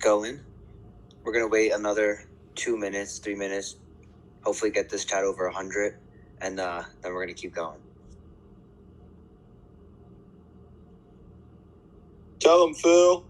going. We're going to wait another 2 minutes, 3 minutes, hopefully get this chat over 100, and then we're going to keep going. Tell him, Phil.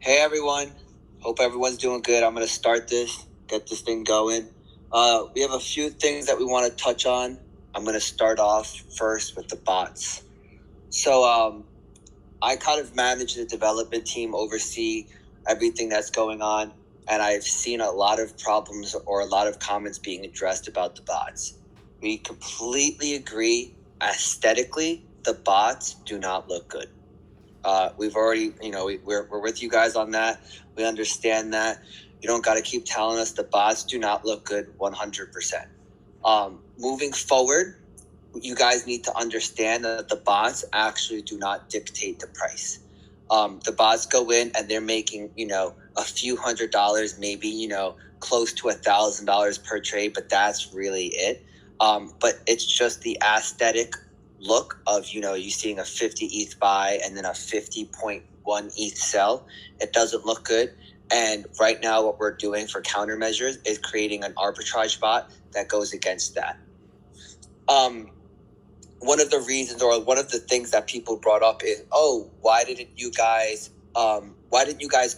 Hey everyone, hope everyone's doing good. I'm going to start this, get this thing going. We have a few things that we want to touch on. I'm going to start off first with the bots. So I kind of manage the development team, oversee everything that's going on, and I've seen a lot of problems or a lot of comments being addressed about the bots. We completely agree. Aesthetically, the bots do not look good. We've already, we're with you guys on that. We understand that. You don't got to keep telling us the bots do not look good 100%. Moving forward, you guys need to understand that the bots actually do not dictate the price. The bots go in and they're making, a few $100s, maybe, close to $1,000 per trade, but that's really it. But it's just the aesthetic look of, you seeing a 50 ETH buy and then a 50.1 ETH sell. It doesn't look good. And right now what we're doing for countermeasures is creating an arbitrage bot that goes against that. One of the reasons or one of the things that people brought up is, why didn't you guys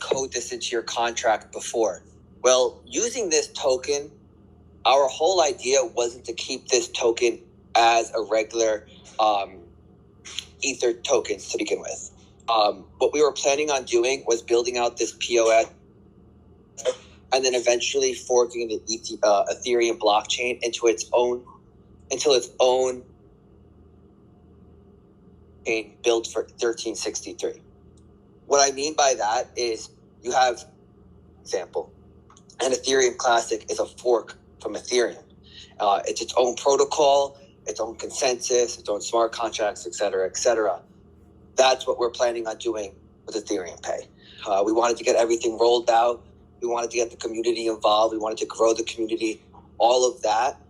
code this into your contract before? Well, using this token, our whole idea wasn't to keep this token as a regular Ether tokens to begin with. What we were planning on doing was building out this POS and then eventually forking the Ethereum blockchain into its own chain built for 1363. What I mean by that is you have, example, an Ethereum Classic is a fork from Ethereum. It's its own protocol, its own consensus, its own smart contracts, et cetera, et cetera. That's what we're planning on doing with EthereumPay. We wanted to get everything rolled out. We wanted to get the community involved. We wanted to grow the community, all of that,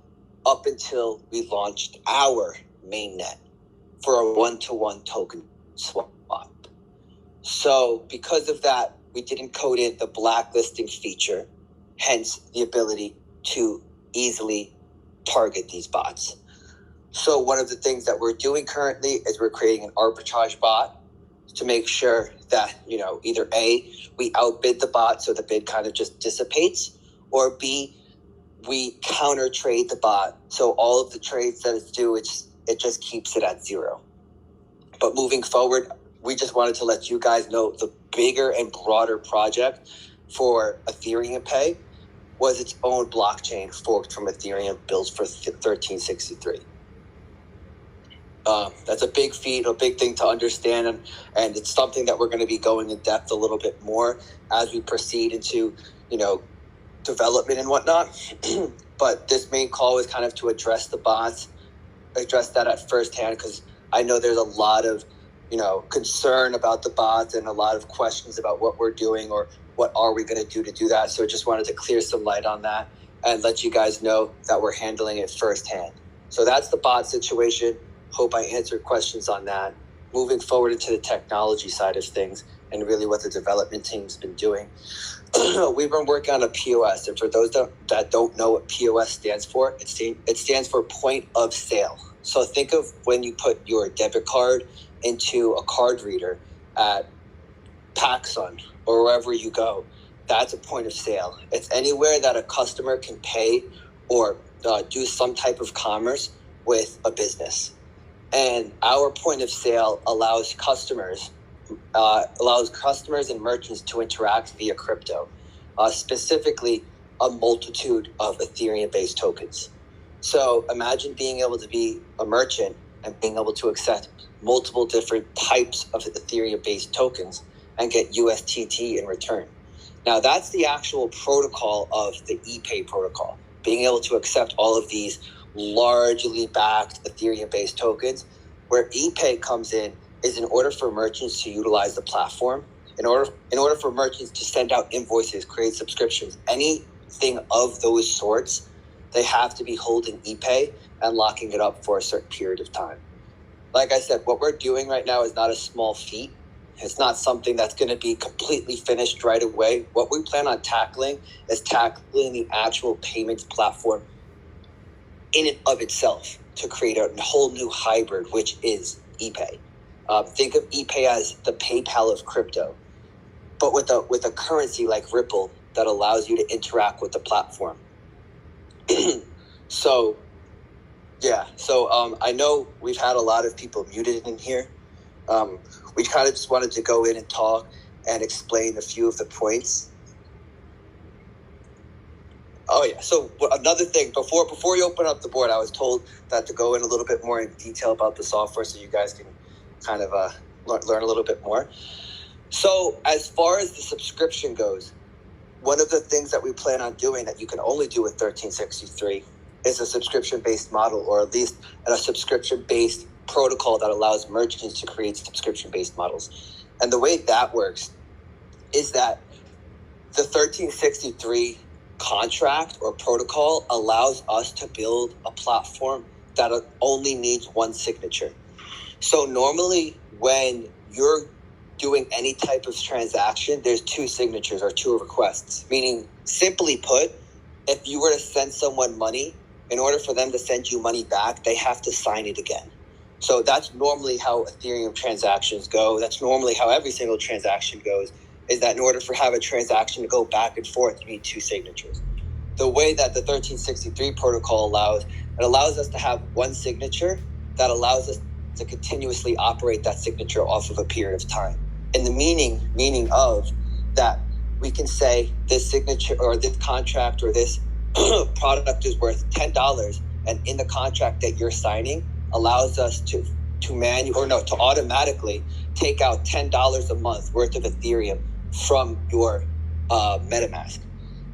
up until we launched our mainnet for a one-to-one token swap. So because of that, we didn't code in the blacklisting feature, hence the ability to easily target these bots. So one of the things that we're doing currently is we're creating an arbitrage bot to make sure that, either A, we outbid the bot so the bid kind of just dissipates, or B, we counter trade the bot so all of the trades that it's due, it just keeps it at zero. But moving forward, we just wanted to let you guys know the bigger and broader project for EthereumPay was its own blockchain forked from Ethereum built for 1363. That's a big feat, a big thing to understand, and it's something that we're going to be going in depth a little bit more as we proceed into, development and whatnot. But this main call was kind of to address the bots, address that at first hand, because I know there's a lot of, concern about the bots and a lot of questions about what we're doing or what are we going to do that. So I just wanted to clear some light on that and let you guys know that we're handling it firsthand. So that's the bot situation. Hope I answered questions on that. Moving forward into the technology side of things and really what the development team's been doing. We've been working on a POS. And for those that don't know what POS stands for, it stands for point of sale. So think of when you put your debit card into a card reader at PacSun or wherever you go. That's a point of sale. It's anywhere that a customer can pay or do some type of commerce with a business. And our point of sale allows customers and merchants to interact via crypto, specifically a multitude of Ethereum-based tokens. So imagine being able to be a merchant and being able to accept multiple different types of Ethereum-based tokens and get USTT in return. Now, that's the actual protocol of the EPAY protocol, being able to accept all of these largely backed Ethereum-based tokens. Where EPAY comes in is in order for merchants to utilize the platform, in order for merchants to send out invoices, create subscriptions, anything of those sorts, they have to be holding EPAY and locking it up for a certain period of time. Like I said, what we're doing right now is not a small feat. It's not something that's going to be completely finished right away. What we plan on tackling is tackling the actual payments platform in and of itself to create a whole new hybrid, which is EPAY. Think of EPAY as the PayPal of crypto, but with a currency like Ripple that allows you to interact with the platform. So I know we've had a lot of people muted in here. We kind of just wanted to go in and talk and explain a few of the points. Oh yeah. So another thing, before you open up the board, I was told that to go in a little bit more in detail about the software, so you guys can kind of learn a little bit more. So as far as the subscription goes, one of the things that we plan on doing that you can only do with 1363 is a subscription-based model, or at least a subscription-based protocol that allows merchants to create subscription-based models. And the way that works is that the 1363 contract or protocol allows us to build a platform that only needs one signature. So normally when you're doing any type of transaction, there's two signatures or two requests. Meaning, simply put, if you were to send someone money, in order for them to send you money back, they have to sign it again. So that's normally how Ethereum transactions go. That's normally how every single transaction goes, is that in order for have a transaction to go back and forth, you need two signatures. The way that the 1363 protocol allows us to have one signature that allows us to continuously operate that signature off of a period of time. And the meaning of that, we can say this signature or this contract or this product is worth $10, and in the contract that you're signing allows us to automatically take out $10 a month worth of Ethereum from your MetaMask.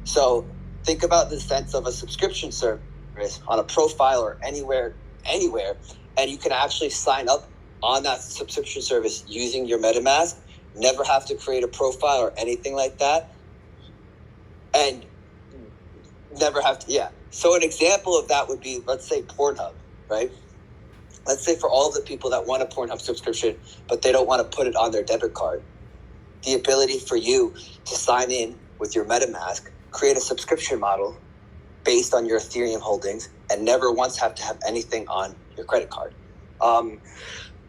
So think about the sense of a subscription service on a profile or anywhere, and you can actually sign up on that subscription service using your MetaMask, never have to create a profile or anything like that, and never have to, So an example of that would be, let's say, Pornhub, right? Let's say for all the people that want a Pornhub subscription, but they don't want to put it on their debit card, the ability for you to sign in with your MetaMask, create a subscription model based on your Ethereum holdings, and never once have to have anything on your credit card.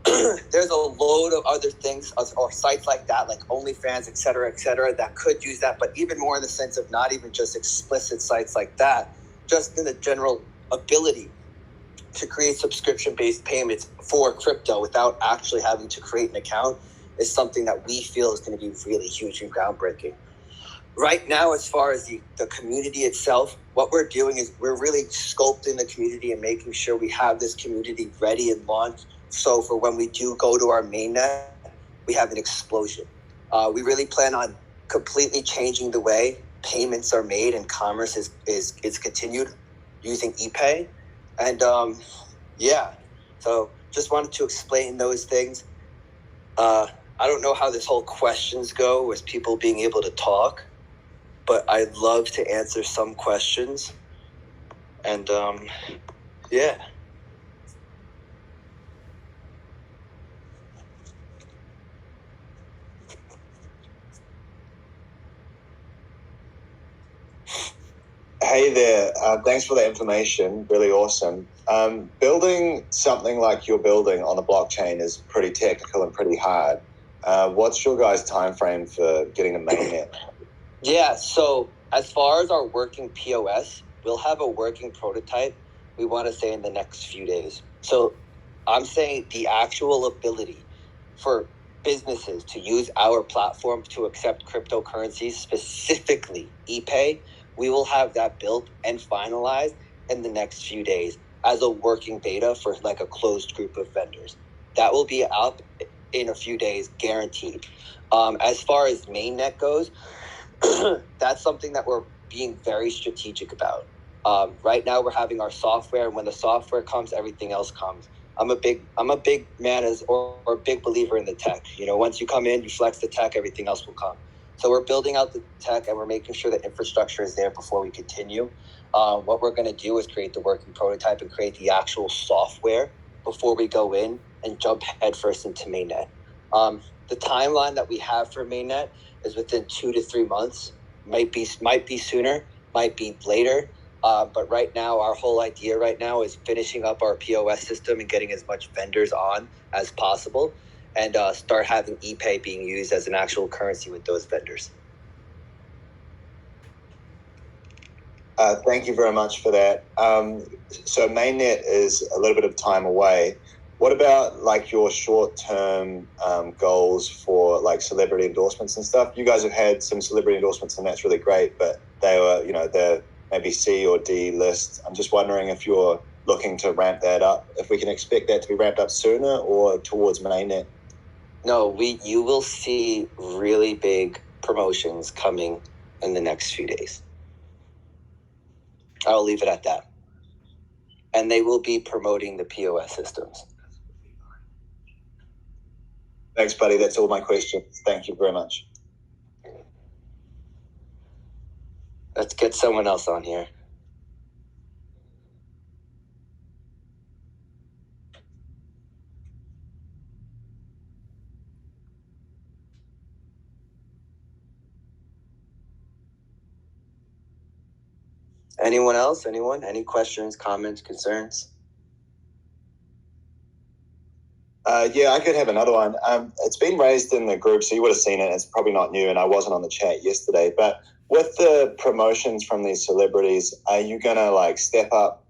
There's a load of other things or sites like that, like OnlyFans, et cetera, that could use that, but even more in the sense of not even just explicit sites like that, just in the general ability to create subscription-based payments for crypto without actually having to create an account is something that we feel is going to be really huge and groundbreaking. Right now, as far as the community itself, what we're doing is we're really sculpting the community and making sure we have this community ready and launched. So for when we do go to our mainnet, we have an explosion. We really plan on completely changing the way payments are made and commerce is continued using EPAY. And so just wanted to explain those things. I don't know how this whole questions go with people being able to talk, but I'd love to answer some questions. And Hey there, thanks for the information, really awesome. Building something like you're building on the blockchain is pretty technical and pretty hard. What's your guys' time frame for getting a mainnet? Yeah, so as far as our working POS, we'll have a working prototype, we want to say, in the next few days. So I'm saying the actual ability for businesses to use our platform to accept cryptocurrencies, specifically ePay, we will have that built and finalized in the next few days as a working beta for like a closed group of vendors. That will be up in a few days, guaranteed. As far as mainnet goes, that's something that we're being very strategic about. Right now, we're having our software, and when the software comes, everything else comes. I'm a big man or a big believer in the tech. You know, once you come in, you flex the tech, everything else will come. So we're building out the tech, and we're making sure the infrastructure is there before we continue. What we're going to do is create the working prototype and create the actual software before we go in and jump headfirst into mainnet. The timeline that we have for mainnet is within 2 to 3 months. Might be sooner, might be later. But right now, our whole idea right now is finishing up our POS system and getting as much vendors on as possible, and start having ePay being used as an actual currency with those vendors. Thank you very much for that. So mainnet is a little bit of time away. What about like your short-term goals for like celebrity endorsements and stuff? You guys have had some celebrity endorsements, and that's really great, but they were, they're maybe C or D list. I'm just wondering if you're looking to ramp that up, if we can expect that to be ramped up sooner or towards mainnet. No, you will see really big promotions coming in the next few days. I'll leave it at that. And they will be promoting the POS systems. Thanks, buddy. That's all my questions. Thank you very much. Let's get someone else on here. Anyone else? Anyone? Any questions, comments, concerns? Yeah, I could have another one. It's been raised in the group, so you would have seen it. It's probably not new, and I wasn't on the chat yesterday. But with the promotions from these celebrities, are you gonna like step up,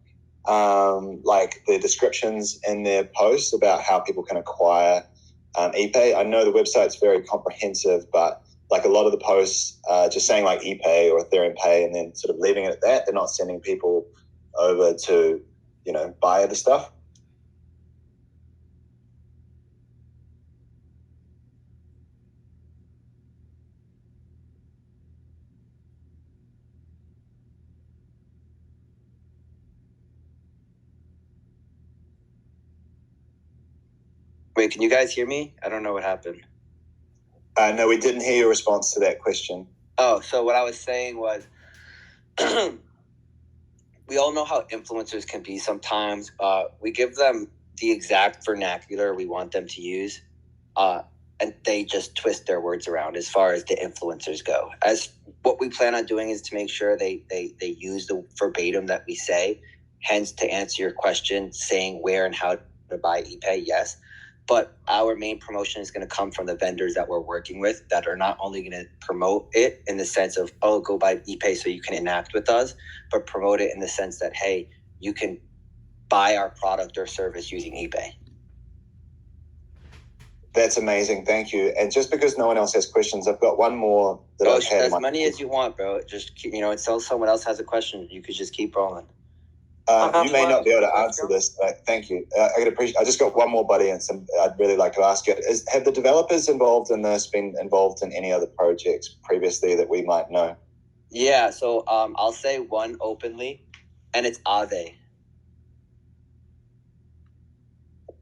like the descriptions in their posts about how people can acquire ePay? I know the website's very comprehensive, but like a lot of the posts just saying like ePay or EthereumPay, and then sort of leaving it at that. They're not sending people over to buy the stuff. Wait, can you guys hear me? I don't know what happened. No, we didn't hear your response to that question. Oh, so what I was saying was, we all know how influencers can be sometimes. We give them the exact vernacular we want them to use, and they just twist their words around as far as the influencers go. As what we plan on doing is to make sure they use the verbatim that we say. Hence, to answer your question, saying where and how to buy ePay, yes. But our main promotion is going to come from the vendors that we're working with that are not only going to promote it in the sense of, oh, go buy ePay so you can enact with us, but promote it in the sense that, hey, you can buy our product or service using ePay. That's amazing. Thank you. And just because no one else has questions, I've got one more that I've had. As many as you want, bro. Just keep, until someone else has a question, you could just keep rolling. You may not be able to answer this, but thank you. I just got one more, buddy, and I'd really like to ask you: have the developers involved in this been involved in any other projects previously that we might know? Yeah, so I'll say one openly, and it's Aave.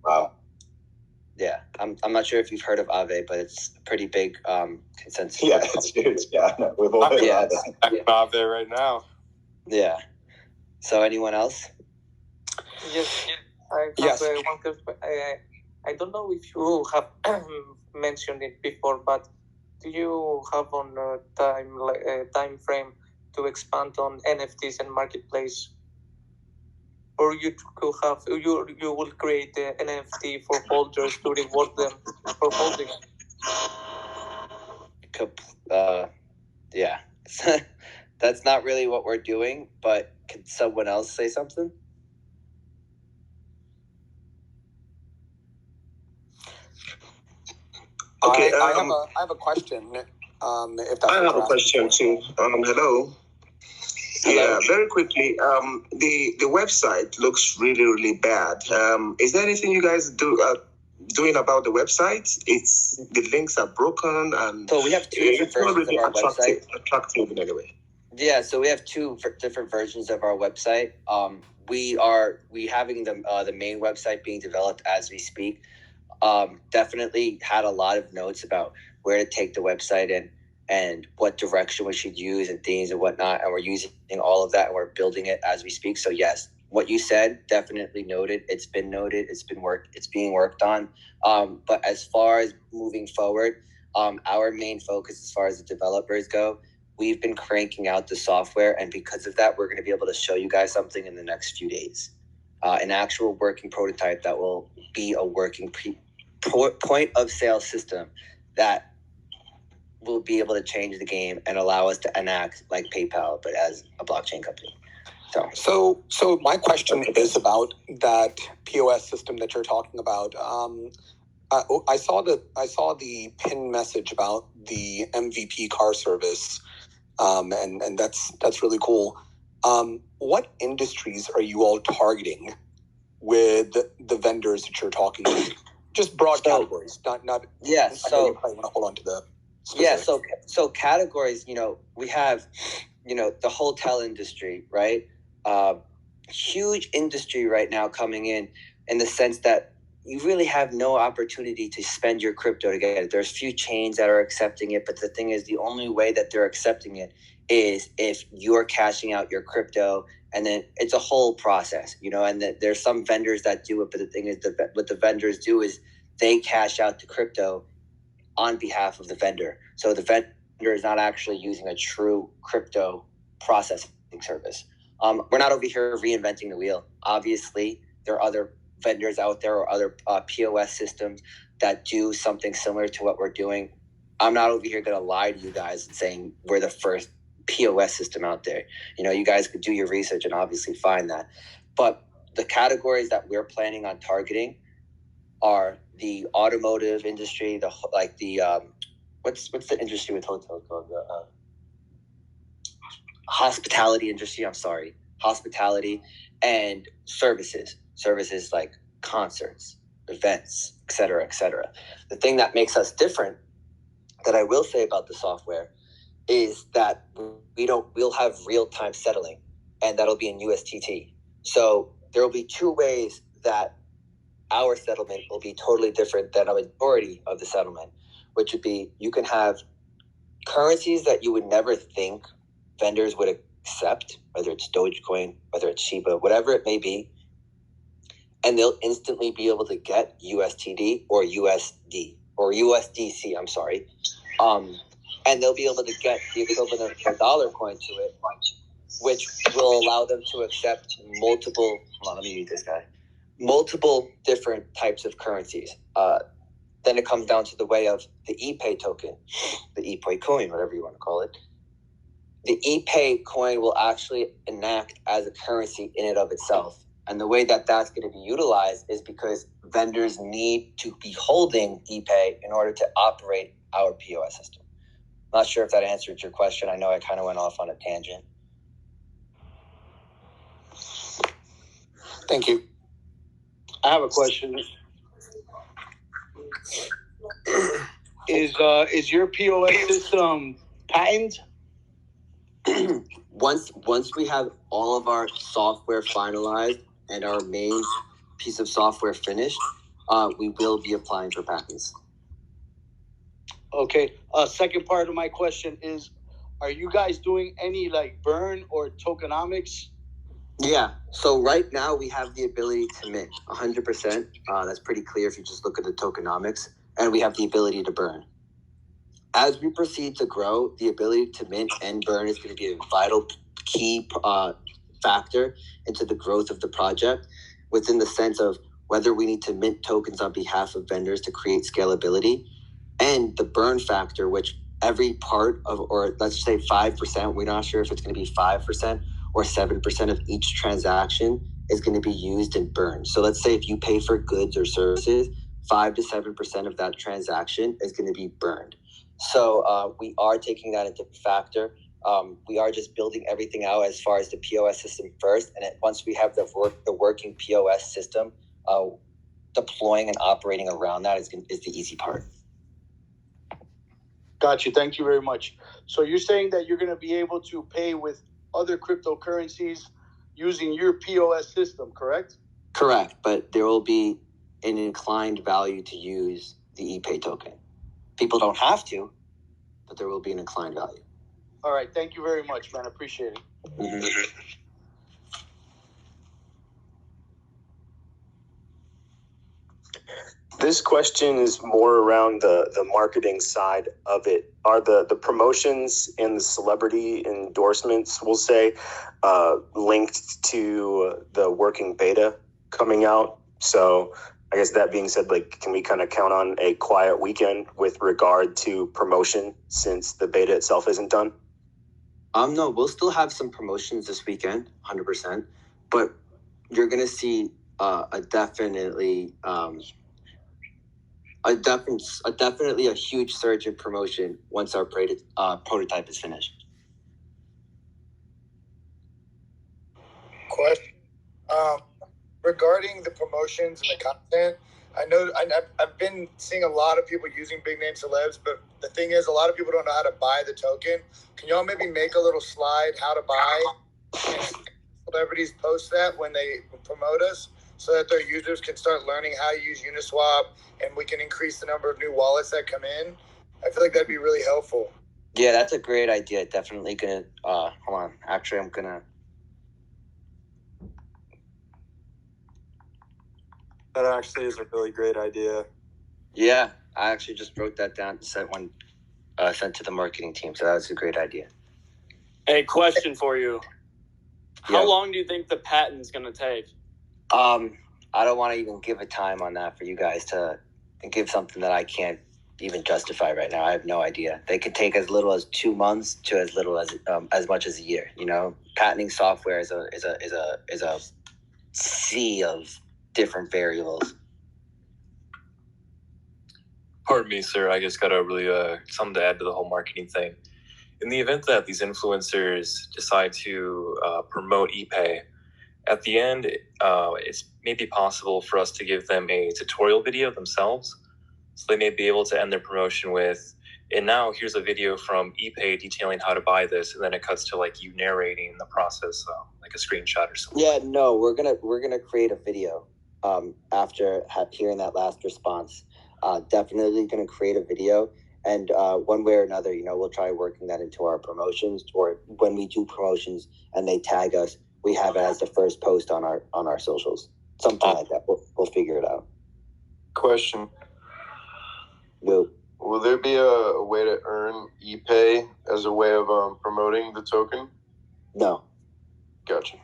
Wow. Yeah, I'm not sure if you've heard of Aave, but it's a pretty big consensus. Yeah, it's huge. Yeah, no, we've all heard of Aave. Aave right now. Yeah. So anyone else? Yes, I have one question. I don't know if you have mentioned it before, but do you have on time frame to expand on NFTs and marketplace? or you could have you will create an NFT for holders to reward them for holding it. Yeah. That's not really what we're doing, but can someone else say something? Okay, I have a question. If that's I have a question too. Hello. Yeah, very quickly. The website looks really bad. Is there anything you guys doing about the website? The links are broken, and so we have two different versions of our website. Attractive in any way. Yeah, so we have two different versions of our website. We having the main website being developed as we speak. Definitely had a lot of notes about where to take the website and what direction we should use and things and whatnot. And we're using all of that and we're building it as we speak. So yes, what you said, definitely noted. It's been noted. It's being worked on. But as far as moving forward, our main focus as far as the developers go, we've been cranking out the software. And because of that, we're going to be able to show you guys something in the next few days. An actual working prototype that will be a working point of sale system that will be able to change the game and allow us to enact like PayPal, but as a blockchain company. So my question is about that POS system that you're talking about. I saw the pin message about the MVP car service, and that's really cool. What industries are you all targeting with the vendors that you're talking to? Just broad categories, not. Yeah. So you probably want to hold on to the. Specific. Yeah. So categories. We have, the hotel industry, right? Huge industry right now coming in the sense that you really have no opportunity to spend your crypto to get it. There's few chains that are accepting it, but the thing is, the only way that they're accepting it is if you're cashing out your crypto, and then it's a whole process, and there's some vendors that do it, but the thing is, what the vendors do is they cash out the crypto on behalf of the vendor. So the vendor is not actually using a true crypto processing service. We're not over here reinventing the wheel. Obviously, there are other vendors out there or other POS systems that do something similar to what we're doing. I'm not over here going to lie to you guys and saying we're the first POS system out there. You guys could do your research and obviously find that. But the categories that we're planning on targeting are the automotive industry, what's the industry with hotels called? The hospitality industry. I'm sorry, hospitality and services like concerts, events, etc., etc. The thing that makes us different, that I will say about the software, is that we'll have real-time settling, and that'll be in USDT. So there will be two ways that our settlement will be totally different than a majority of the settlement, which would be you can have currencies that you would never think vendors would accept, whether it's Dogecoin, whether it's Shiba, whatever it may be, and they'll instantly be able to get USTD or USD or USDC, I'm sorry. And they'll be able to get the equivalent of a dollar coin to it, which will allow them to accept multiple different types of currencies. Then it comes down to the way of the EPAY token, the EPAY coin, whatever you want to call it. The EPAY coin will actually enact as a currency in and of itself. And the way that that's going to be utilized is because vendors need to be holding EPAY in order to operate our POS system. Not sure if that answered your question. I know I kind of went off on a tangent. Thank you. I have a question. Is your POS system patented? Once we have all of our software finalized and our main piece of software finished, we will be applying for patents. Okay. Second part of my question is, are you guys doing any burn or tokenomics? Yeah. So right now we have the ability to mint 100%. That's pretty clear if you just look at the tokenomics, and we have the ability to burn. As we proceed to grow, the ability to mint and burn is going to be a vital key factor into the growth of the project within the sense of whether we need to mint tokens on behalf of vendors to create scalability, and the burn factor, which every part of, or let's say 5%, we're not sure if it's going to be 5% or 7% of each transaction is going to be used in burn. So let's say if you pay for goods or services, 5 to 7% of that transaction is going to be burned. So we are taking that into factor. We are just building everything out as far as the POS system first, and once we have the working POS system, deploying and operating around that is the easy part. Got you. Thank you very much. So you're saying that you're going to be able to pay with other cryptocurrencies using your POS system, correct? Correct, but there will be an inclined value to use the EPAY token. People don't have to, but there will be an inclined value. All right. Thank you very much, man. I appreciate it. Mm-hmm. This question is more around the marketing side of it. Are the promotions and the celebrity endorsements, we'll say, linked to the working beta coming out? So I guess that being said, like, can we kind of count on a quiet weekend with regard to promotion since the beta itself isn't done? No, we'll still have some promotions this weekend, 100%, but you're going to see definitely a huge surge in promotion once our prototype is finished. Question. Regarding the promotions and the content, I've been seeing a lot of people using big name celebs, but the thing is, a lot of people don't know how to buy the token. Can y'all maybe make a little slide how to buy, and celebrities post that when they promote us, so that their users can start learning how to use Uniswap, and we can increase the number of new wallets that come in? I feel like that'd be really helpful. Yeah, that's a great idea. Definitely gonna hold on. Actually, I'm gonna. That actually is a really great idea. Yeah, I actually just wrote that down, sent to the marketing team. So that's a great idea. Hey, question for you. How long do you think the patent's going to take? I don't want to even give a time on that for you guys to give something that I can't even justify right now. I have no idea. They could take as little as 2 months to as little as much as a year. You know, patenting software is a sea of different variables. Pardon me, sir. I just got a really something to add to the whole marketing thing. In the event that these influencers decide to promote EPAY, at the end, it's maybe possible for us to give them a tutorial video themselves. So they may be able to end their promotion with, and now here's a video from EPAY detailing how to buy this, and then it cuts to like you narrating the process, like a screenshot or something. Yeah, no, we're gonna create a video after hearing that last response. Definitely gonna create a video, and one way or another, you know, we'll try working that into our promotions, or when we do promotions and they tag us, we have it as the first post on our socials. Something like that. We'll figure it out. Question. Will there be a way to earn EPAY as a way of promoting the token? No. Gotcha.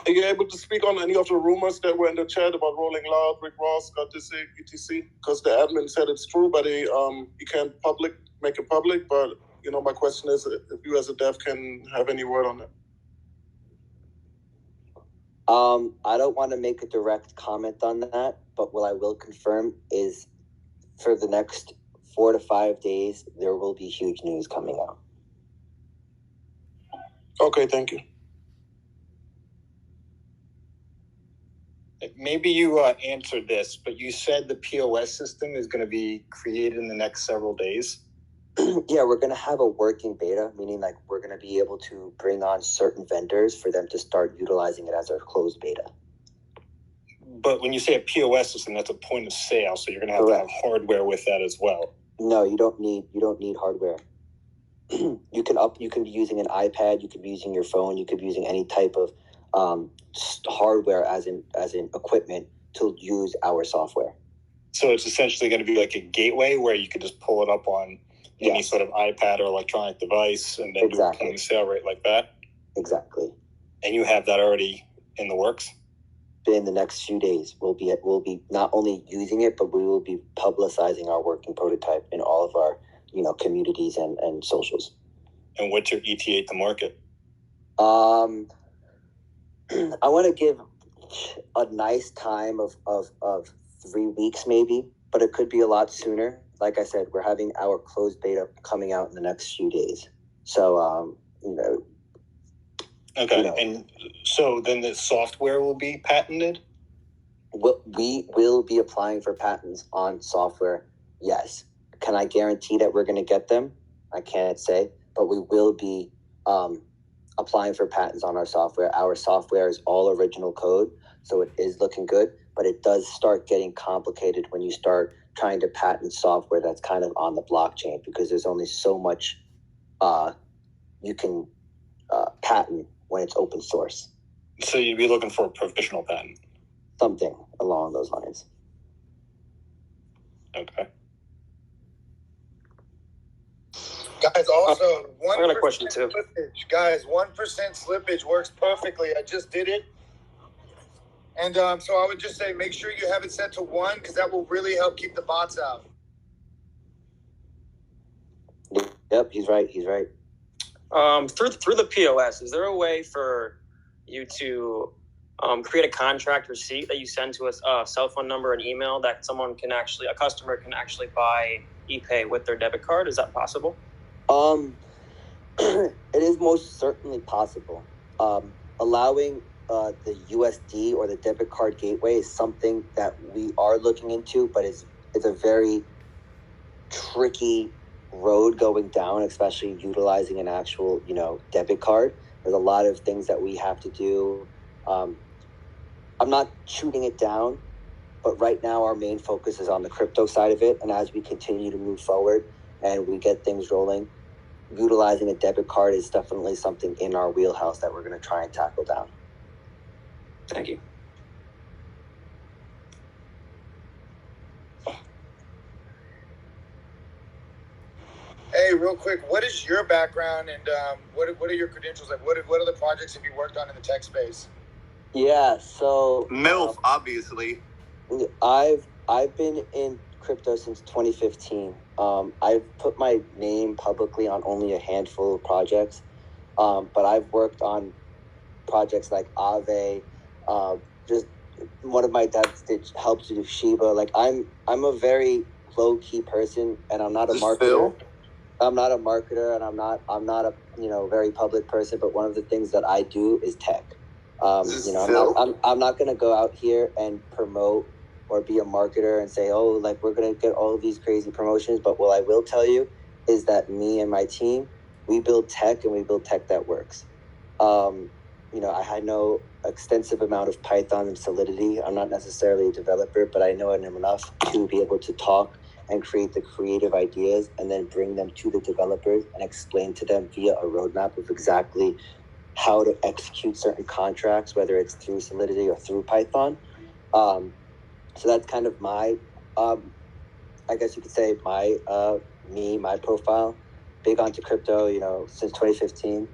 Are you able to speak on any of the rumors that were in the chat about Rolling Loud, Rick Ross, got this etc.? Because the admin said it's true, but he can't make it public. But you know, my question is, if you as a dev can have any word on that. I don't want to make a direct comment on that, but what I will confirm is for the next 4 to 5 days, there will be huge news coming out. Okay, thank you. Maybe you answered this, but you said the POS system is going to be created in the next several days. Yeah, we're going to have a working beta, meaning like we're going to be able to bring on certain vendors for them to start utilizing it as our closed beta. But when you say a POS system, that's a point of sale, so you're going to have hardware with that as well. No, you don't need hardware. You can be using an iPad, you could be using your phone, you could be using any type of hardware as in equipment to use our software. So it's essentially going to be like a gateway where you could just pull it up on any sort of iPad or electronic device, and then do a point of sale rate like that? Exactly. And you have that already in the works? In the next few days, we'll be not only using it, but we will be publicizing our working prototype in all of our communities and socials. And what's your ETA to market? I want to give a nice time of 3 weeks maybe, but it could be a lot sooner. Like I said, we're having our closed beta coming out in the next few days. So, Okay, and so then the software will be patented? We will be applying for patents on software, yes. Can I guarantee that we're going to get them? I can't say, but we will be applying for patents on our software. Our software is all original code, so it is looking good, but it does start getting complicated when you start trying to patent software that's kind of on the blockchain, because there's only so much you can patent when it's open source. So you'd be looking for a professional patent? Something along those lines. Okay. Guys, also, I got a question too. Slippage. Guys, 1% slippage works perfectly. I just did it. And so I would just say make sure you have it set to 1, because that will really help keep the bots out. Yep, he's right. Through the POS, is there a way for you to create a contract receipt that you send to a cell phone number and email that a customer can actually buy EPAY with their debit card? Is that possible? It is most certainly possible. Allowing the USD or the debit card gateway is something that we are looking into, but it's a very tricky road going down, especially utilizing an actual debit card. There's a lot of things that we have to do. I'm not shooting it down, but right now our main focus is on the crypto side of it, and as we continue to move forward and we get things rolling, utilizing a debit card is definitely something in our wheelhouse that we're going to try and tackle down. Thank you. Hey, real quick, what is your background and what are your credentials? Like, what other projects have you worked on in the tech space? Yeah, so MILF, obviously. I've been in crypto since 2015. I've put my name publicly on only a handful of projects, but I've worked on projects like Aave. Just one of my dads helped to do Shiba. Like I'm a very low key person, and I'm not a marketer. Phil? I'm not a marketer, and I'm not a very public person. But one of the things that I do is tech. I'm not going to go out here and promote or be a marketer and say, oh, like we're going to get all of these crazy promotions. But what I will tell you is that me and my team, we build tech, and we build tech that works. I know extensive amount of Python and Solidity. I'm not necessarily a developer, but I know enough to be able to talk and create the creative ideas and then bring them to the developers and explain to them via a roadmap of exactly how to execute certain contracts, whether it's through Solidity or through Python. So that's kind of my, I guess you could say my profile. Big onto crypto, since 2015.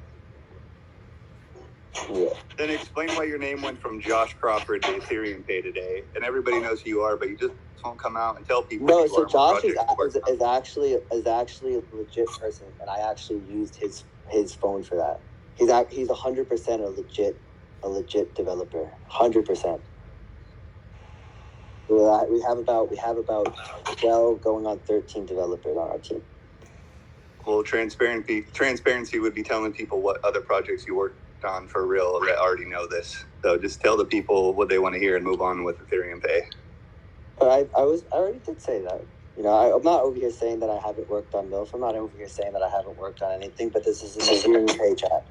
Yeah. Then explain why your name went from Josh Crawford to EthereumPay today, and everybody knows who you are, but you just won't come out and tell people. No, so Josh is actually a legit person, and I actually used his phone for that. He's 100% a legit developer, 100%. We have about 12 going on 13 developers on our team. Well, transparency would be telling people what other projects you worked on for real that already know this. So just tell the people what they want to hear and move on with EthereumPay. But I already did say that. I'm not over here saying that I haven't worked on MILF. I'm not over here saying that I haven't worked on anything, but this is an EthereumPay chat.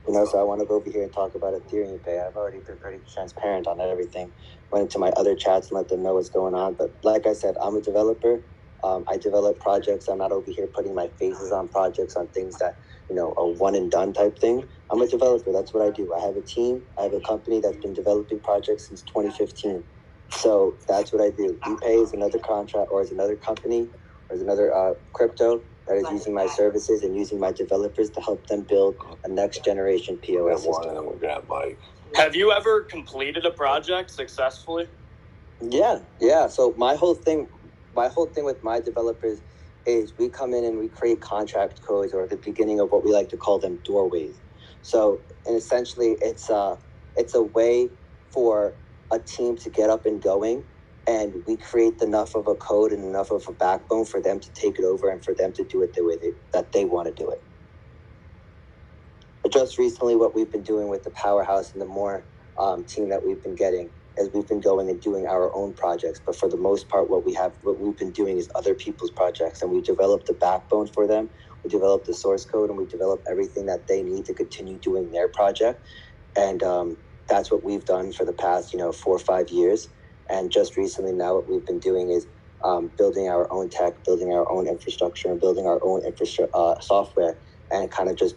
So I want to go over here and talk about EthereumPay. I've already been pretty transparent on everything. Went into my other chats and let them know what's going on. But like I said, I'm a developer. I develop projects. I'm not over here putting my faces on projects, on things that, a one and done type thing. I'm a developer. That's what I do. I have a team. I have a company that's been developing projects since 2015. So that's what I do. EPAY is another contract, or is another company, or is another crypto that is using my services and using my developers to help them build a next generation POS system. Have you ever completed a project successfully? Yeah. So my whole thing with my developers is we come in and we create contract codes, or at the beginning of what we like to call them doorways. So, and essentially it's a way for a team to get up and going, and we create enough of a code and enough of a backbone for them to take it over and for them to do it the way that they want to do it. But just recently, what we've been doing with the Powerhouse and the more team that we've been getting is we've been going and doing our own projects. But for the most part, what we've been doing is other people's projects, and we developed the backbone for them. We developed the source code, and we developed everything that they need to continue doing their project. And that's what we've done for the past, 4 or 5 years. And just recently now what we've been doing is building our own tech, building our own infrastructure, and building our own software, and kind of just,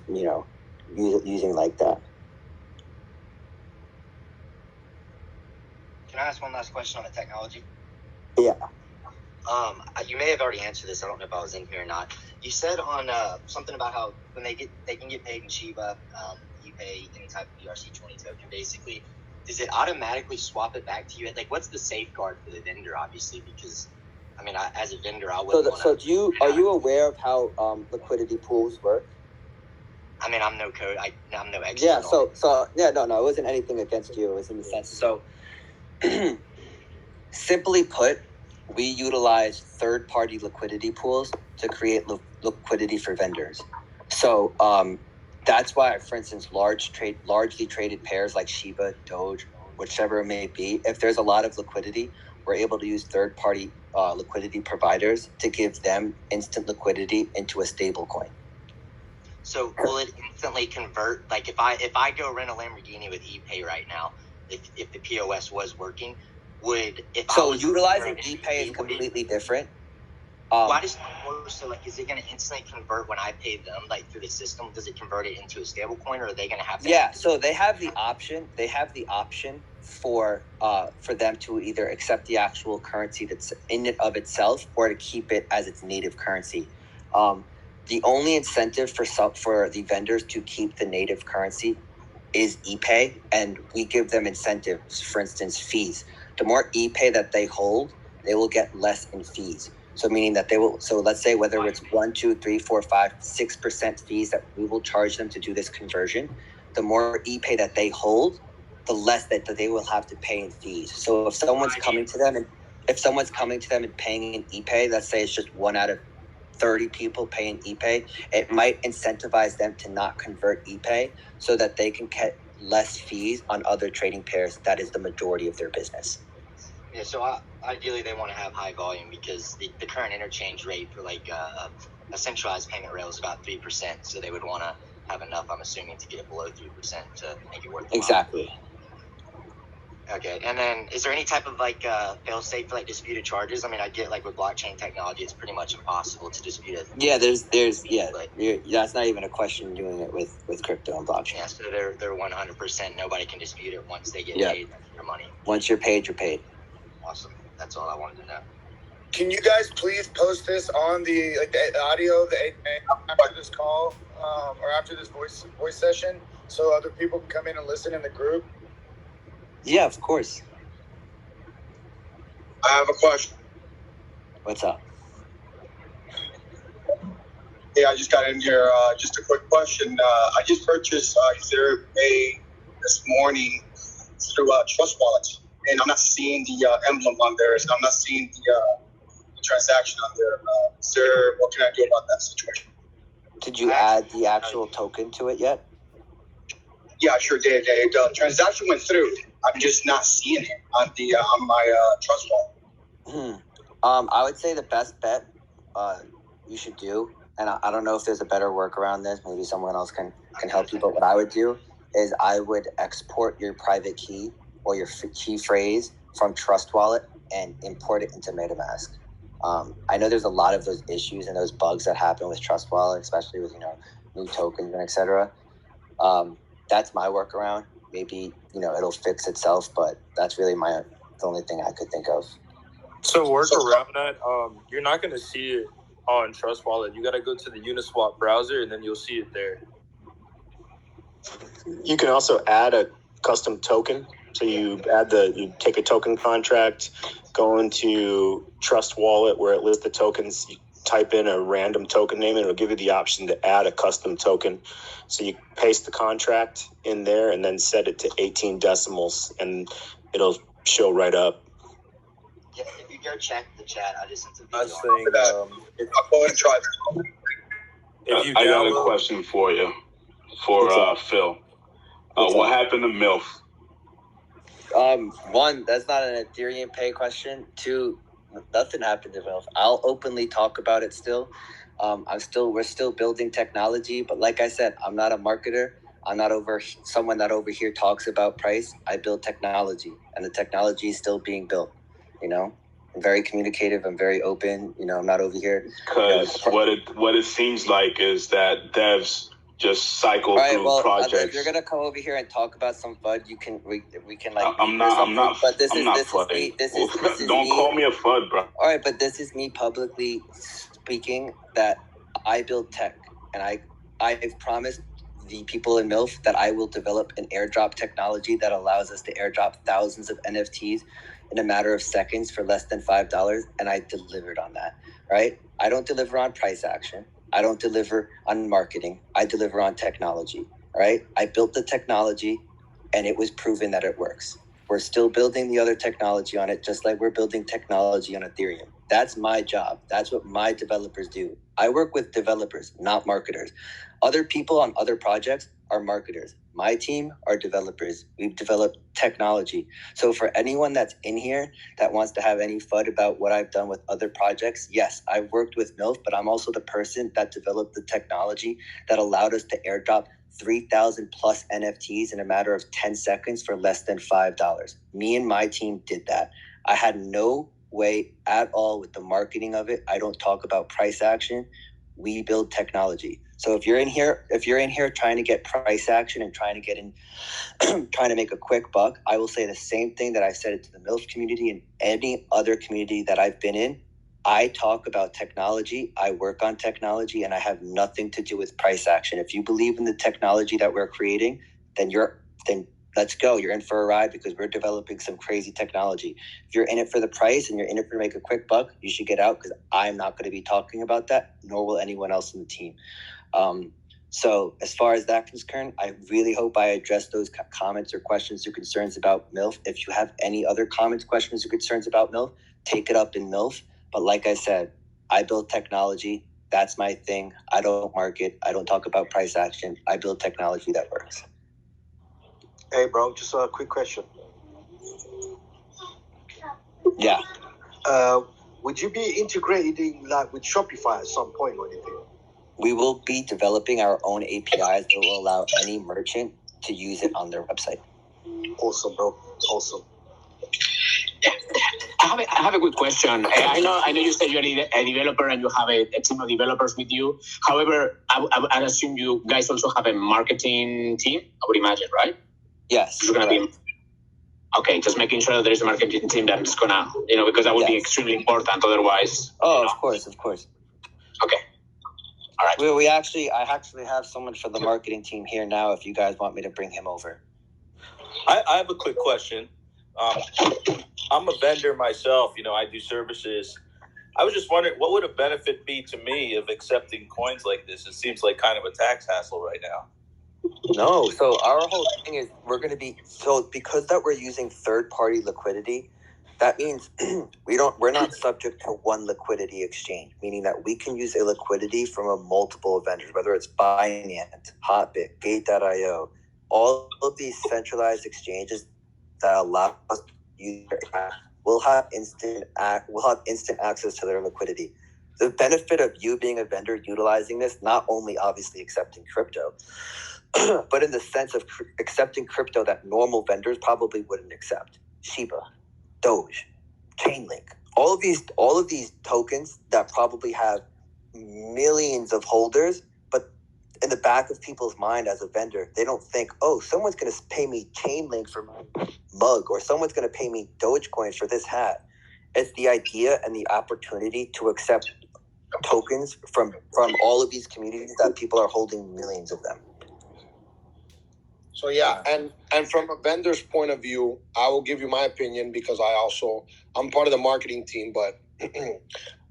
using like that. Can I ask one last question on the technology? Yeah. You may have already answered this. I don't know if I was in here or not. You said on something about how when they can get paid in Shiba, EPAY, any type of ERC20 token, basically. Does it automatically swap it back to you? Like, what's the safeguard for the vendor? Obviously, because as a vendor, I wouldn't. Are you aware of how liquidity pools work? I'm no code. I'm no expert. Yeah. No. It wasn't anything against you. It was in the sense. So, simply put, we utilize third-party liquidity pools to create liquidity for vendors. So that's why, for instance, largely traded pairs like Shiba, Doge, whichever it may be, if there's a lot of liquidity, we're able to use third-party liquidity providers to give them instant liquidity into a stable coin. So will it instantly convert? Like if I go rent a Lamborghini with EPAY right now, if the POS was working, utilizing EPAY is completely different. Why does it work? So like, is it going to instantly convert when I pay them, like through the system? Does it convert it into a stable coin, or are they going to have to? Yeah, so they have the option. They have the option for them to either accept the actual currency that's in it of itself, or to keep it as its native currency. The only incentive for the vendors to keep the native currency is EPAY, and we give them incentives. For instance, fees. The more EPAY that they hold, they will get less in fees. So meaning that they will, so let's say whether it's 1, 2, 3, 4, 5, 6% fees that we will charge them to do this conversion, the more EPAY that they hold, the less that they will have to pay in fees. So if someone's coming to them and paying in EPAY, let's say it's just 1 out of 30 people paying EPAY, it might incentivize them to not convert EPAY so that they can get less fees on other trading pairs. That is the majority of their business. Yeah, so ideally they want to have high volume, because the current interchange rate for like a centralized payment rail is about 3%. So they would want to have enough, I'm assuming, to get it below 3% to make it worth it. Exactly. Okay, and then is there any type of like fail-safe for like disputed charges? I get like with blockchain technology, it's pretty much impossible to dispute it. Yeah, that's not even a question doing it with crypto and blockchain. Yeah, so they're 100%. Nobody can dispute it once they get paid their money. Once you're paid, you're paid. Awesome. That's all I wanted to know. Can you guys please post this on the audio after this call or after this voice session, so other people can come in and listen in the group? Yeah, of course. I have a question. What's up? Yeah, I just got in here. Just a quick question. I just purchased EthereumPay this morning through Trust Wallet, and I'm not seeing the emblem on there. So I'm not seeing the transaction on there. What can I do about that situation? Did you add the actual token to it yet? Yeah, I sure did. The transaction went through. I'm just not seeing it on my Trust Wallet. I would say the best bet you should do, and I don't know if there's a better work around this. Maybe someone else can help you. But what I would do is I would export your private key or your key phrase from Trust Wallet and import it into MetaMask. I know there's a lot of those issues and those bugs that happen with Trust Wallet, especially with new tokens and etc. That's my workaround. Maybe it'll fix itself, but that's really the only thing I could think of. So work around that. You're not going to see it on Trust Wallet. You got to go to the Uniswap browser, and then you'll see it there. You can also add a custom token. So you take a token contract, go into Trust Wallet where it lists the tokens. You type in a random token name, and it'll give you the option to add a custom token. So you paste the contract in there and then set it to 18 decimals, and it'll show right up. Yeah, if you go check the chat, I just sent a video. I was saying, I'll go and try this. if you I got a download, question for you, for Phil. What happened to MILF? One, that's not an EthereumPay question. Two, nothing happened to MILF. I'll openly talk about it still. We're still building technology, but like I said, I'm not a marketer. I'm not someone that over here talks about price. I build technology, and the technology is still being built. I'm very communicative. I'm very open. I'm not over here. Because what it seems like is that devs just cycle through projects. If you're gonna come over here and talk about some FUD, we can like. I'm not. But this I'm is not this FUDing. is me. This is Don't me. call me a FUD, bro. All right, but this is me publicly speaking that I build tech, and I've promised the people in MILF that I will develop an airdrop technology that allows us to airdrop thousands of NFTs in a matter of seconds for less than $5, and I delivered on that, right? I don't deliver on price action. I don't deliver on marketing. I deliver on technology, right? I built the technology, and it was proven that it works. We're still building the other technology on it, just like we're building technology on Ethereum. That's my job. That's what my developers do. I work with developers, not marketers. Other people on other projects are marketers. My team are developers. We've developed technology. So for anyone that's in here that wants to have any FUD about what I've done with other projects, yes, I've worked with MILF, but I'm also the person that developed the technology that allowed us to airdrop 3,000 plus NFTs in a matter of 10 seconds for less than $5. Me and my team did that. I had no way at all with the marketing of it. I don't talk about price action. We build technology. So if you're in here trying to get price action and trying to get in, trying to make a quick buck, I will say the same thing that I said it to the MILF community and any other community that I've been in. I talk about technology. I work on technology, and I have nothing to do with price action. If you believe in the technology that we're creating, then let's go. You're in for a ride because we're developing some crazy technology. If you're in it for the price and you're in it for to make a quick buck, you should get out because I'm not going to be talking about that, nor will anyone else in the team. So as far as that is concerned, I really hope I addressed those comments or questions or concerns about MILF. If you have any other comments, questions, or concerns about MILF, take it up in MILF. But like I said, I build technology. That's my thing. I don't market. I don't talk about price action. I build technology that works. Hey, bro, just a quick question. Yeah. Would you be integrating like with Shopify at some point or anything? We will be developing our own APIs that will allow any merchant to use it on their website. Awesome, bro. Awesome. I have a good question. I know you said you're a developer and you have a team of developers with you. However, I'd assume you guys also have a marketing team, I would imagine, right? Yes. It's going to be okay. Just making sure that there's a marketing team that's gonna, because that would be extremely important. Otherwise. Oh, of course. Okay. All right. I actually have someone for the marketing team here now. If you guys want me to bring him over. I have a quick question. I'm a vendor myself. I do services. I was just wondering, what would a benefit be to me of accepting coins like this? It seems like kind of a tax hassle right now. No, so our whole thing is because that we're using third-party liquidity, that means we're not subject to one liquidity exchange, meaning that we can use a liquidity from a multiple vendors, whether it's Binance, Hotbit, Gate.io, all of these centralized exchanges that allow us to use we'll have instant access to their liquidity. The benefit of you being a vendor utilizing this, not only obviously accepting crypto, but in the sense of accepting crypto that normal vendors probably wouldn't accept. Shiba, Doge, Chainlink, all of these tokens that probably have millions of holders, but in the back of people's mind as a vendor, they don't think, oh, someone's going to pay me Chainlink for my mug, or someone's going to pay me Dogecoin for this hat. It's the idea and the opportunity to accept tokens from all of these communities that people are holding millions of them. So yeah, and from a vendor's point of view, I will give you my opinion because I'm part of the marketing team, but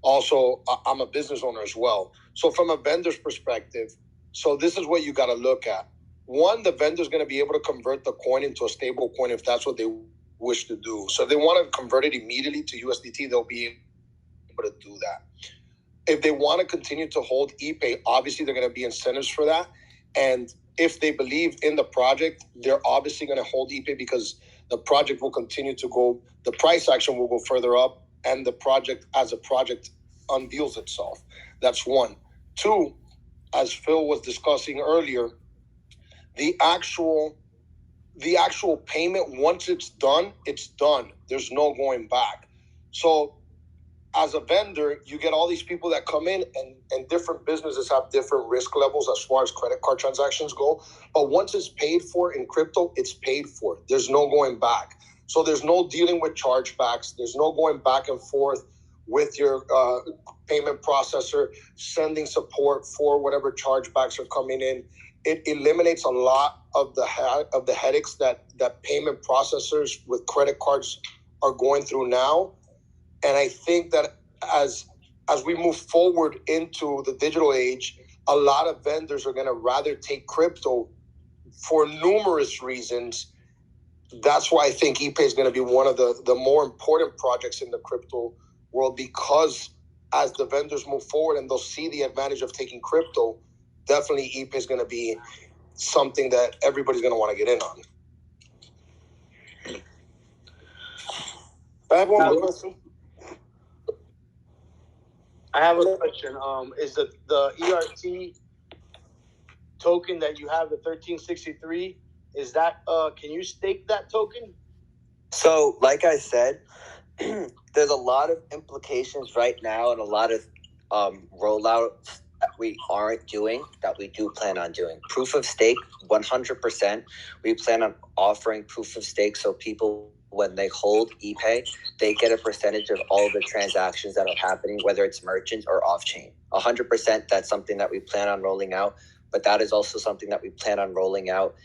also I'm a business owner as well. So from a vendor's perspective, so this is what you got to look at. One, the vendor's going to be able to convert the coin into a stable coin if that's what they wish to do. So if they want to convert it immediately to USDT, they'll be able to do that. If they want to continue to hold EPAY, obviously they're going to be incentives for that. And if they believe in the project, they're obviously going to hold EPAY because the project will continue to go, the price action will go further up, and the project as a project unveils itself. That's one. Two, as Phil was discussing earlier, the actual payment, once it's done, it's done. There's no going back. So as a vendor, you get all these people that come in, and different businesses have different risk levels as far as credit card transactions go. But once it's paid for in crypto, it's paid for. There's no going back. So there's no dealing with chargebacks. There's no going back and forth with your payment processor, sending support for whatever chargebacks are coming in. It eliminates a lot of the headaches that payment processors with credit cards are going through now. And I think that as we move forward into the digital age, a lot of vendors are going to rather take crypto for numerous reasons. That's why I think EPAY is going to be one of the more important projects in the crypto world, because as the vendors move forward and they'll see the advantage of taking crypto, definitely EPAY is going to be something that everybody's going to want to get in on. I have one more question. I have a question. Is the ERT token that you have, the 1363, is that can you stake that token? So, like I said, there's a lot of implications right now and a lot of rollouts that we aren't doing that we do plan on doing. Proof of stake, 100%. We plan on offering proof of stake so people, when they hold EPAY, they get a percentage of all the transactions that are happening, whether it's merchant or off-chain. 100%, that's something that we plan on rolling out, but that is also something that we plan on rolling out,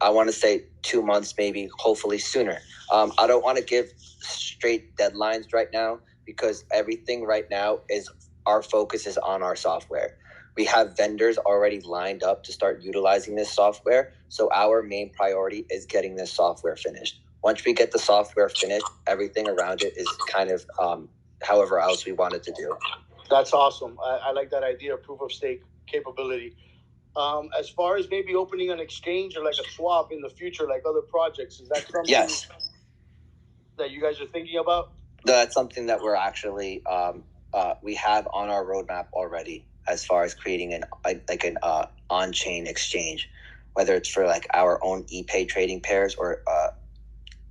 I want to say 2 months, maybe, hopefully sooner. I don't want to give straight deadlines right now because everything right now is, our focus is on our software. We have vendors already lined up to start utilizing this software, so our main priority is getting this software finished. Once we get the software finished, everything around it is kind of however else we wanted to do. That's awesome. I like that idea of proof of stake capability. As far as maybe opening an exchange or like a swap in the future, like other projects, is that something that you guys are thinking about? That's something that we're actually we have on our roadmap already, as far as creating an on-chain exchange, whether it's for like our own EPAY trading pairs or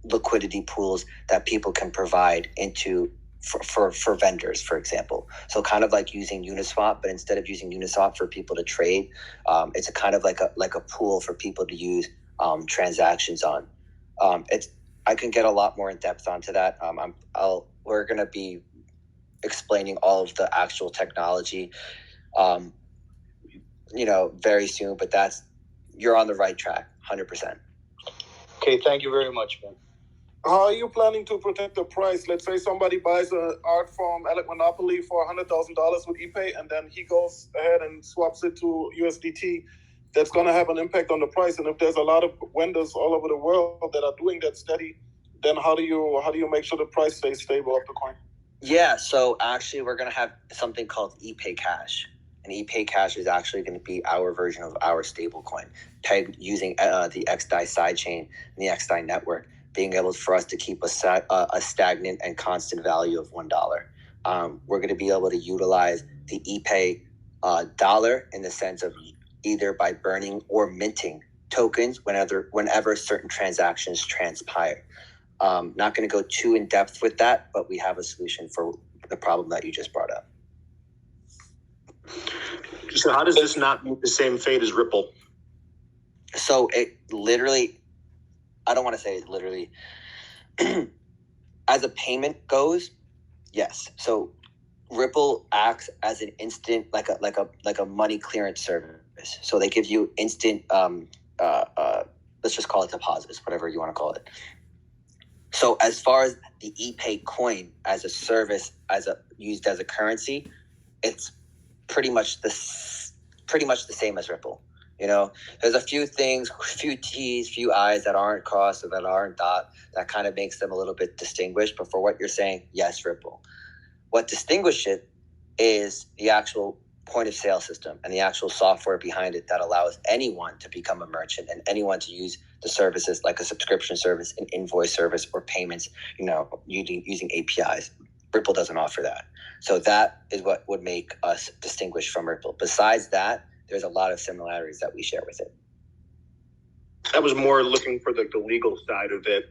liquidity pools that people can provide into for vendors, for example. So kind of like using Uniswap, but instead of using Uniswap for people to trade, it's a kind of like a pool for people to use transactions on. I can get a lot more in depth onto that. We're going to be explaining all of the actual technology, very soon. But you're on the right track, 100%. Okay, thank you very much, man. How are you planning to protect the price? Let's say somebody buys an art from Alec Monopoly for $100,000 with EPAY, and then he goes ahead and swaps it to USDT. That's going to have an impact on the price. And if there's a lot of vendors all over the world that are doing that steady, then how do you make sure the price stays stable of the coin? Yeah, so actually we're going to have something called EPAY Cash. And EPAY Cash is actually going to be our version of our stablecoin, pegged using the XDAI sidechain and the XDAI network, being able for us to keep a stagnant and constant value of $1. We're going to be able to utilize the EPAY dollar in the sense of either by burning or minting tokens whenever certain transactions transpire. Not going to go too in depth with that, but we have a solution for the problem that you just brought up. So how does this not meet the same fate as Ripple? So it literally, I don't want to say it literally, as a payment goes, yes. So Ripple acts as an instant, like a money clearance service. So they give you instant, let's just call it deposits, whatever you want to call it. So as far as the EPAY coin as a service, used as a currency, it's pretty much the same as Ripple. There's a few things, few T's, few I's that aren't crossed or that aren't dot, that kind of makes them a little bit distinguished. But for what you're saying, yes, Ripple. What distinguishes it is the actual point of sale system and the actual software behind it that allows anyone to become a merchant and anyone to use the services like a subscription service, an invoice service, or payments, using APIs. Ripple doesn't offer that. So that is what would make us distinguished from Ripple. Besides that, there's a lot of similarities that we share with it. I was more looking for the legal side of it.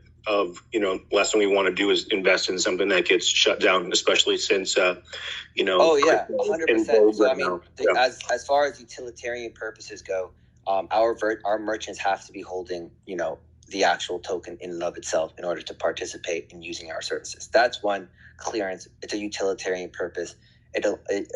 Last thing we want to do is invest in something that gets shut down, especially since, Oh yeah, 100%. So I mean, as far as utilitarian purposes go, our merchants have to be holding, the actual token in and of itself in order to participate in using our services. That's one clearance. It's a utilitarian purpose. It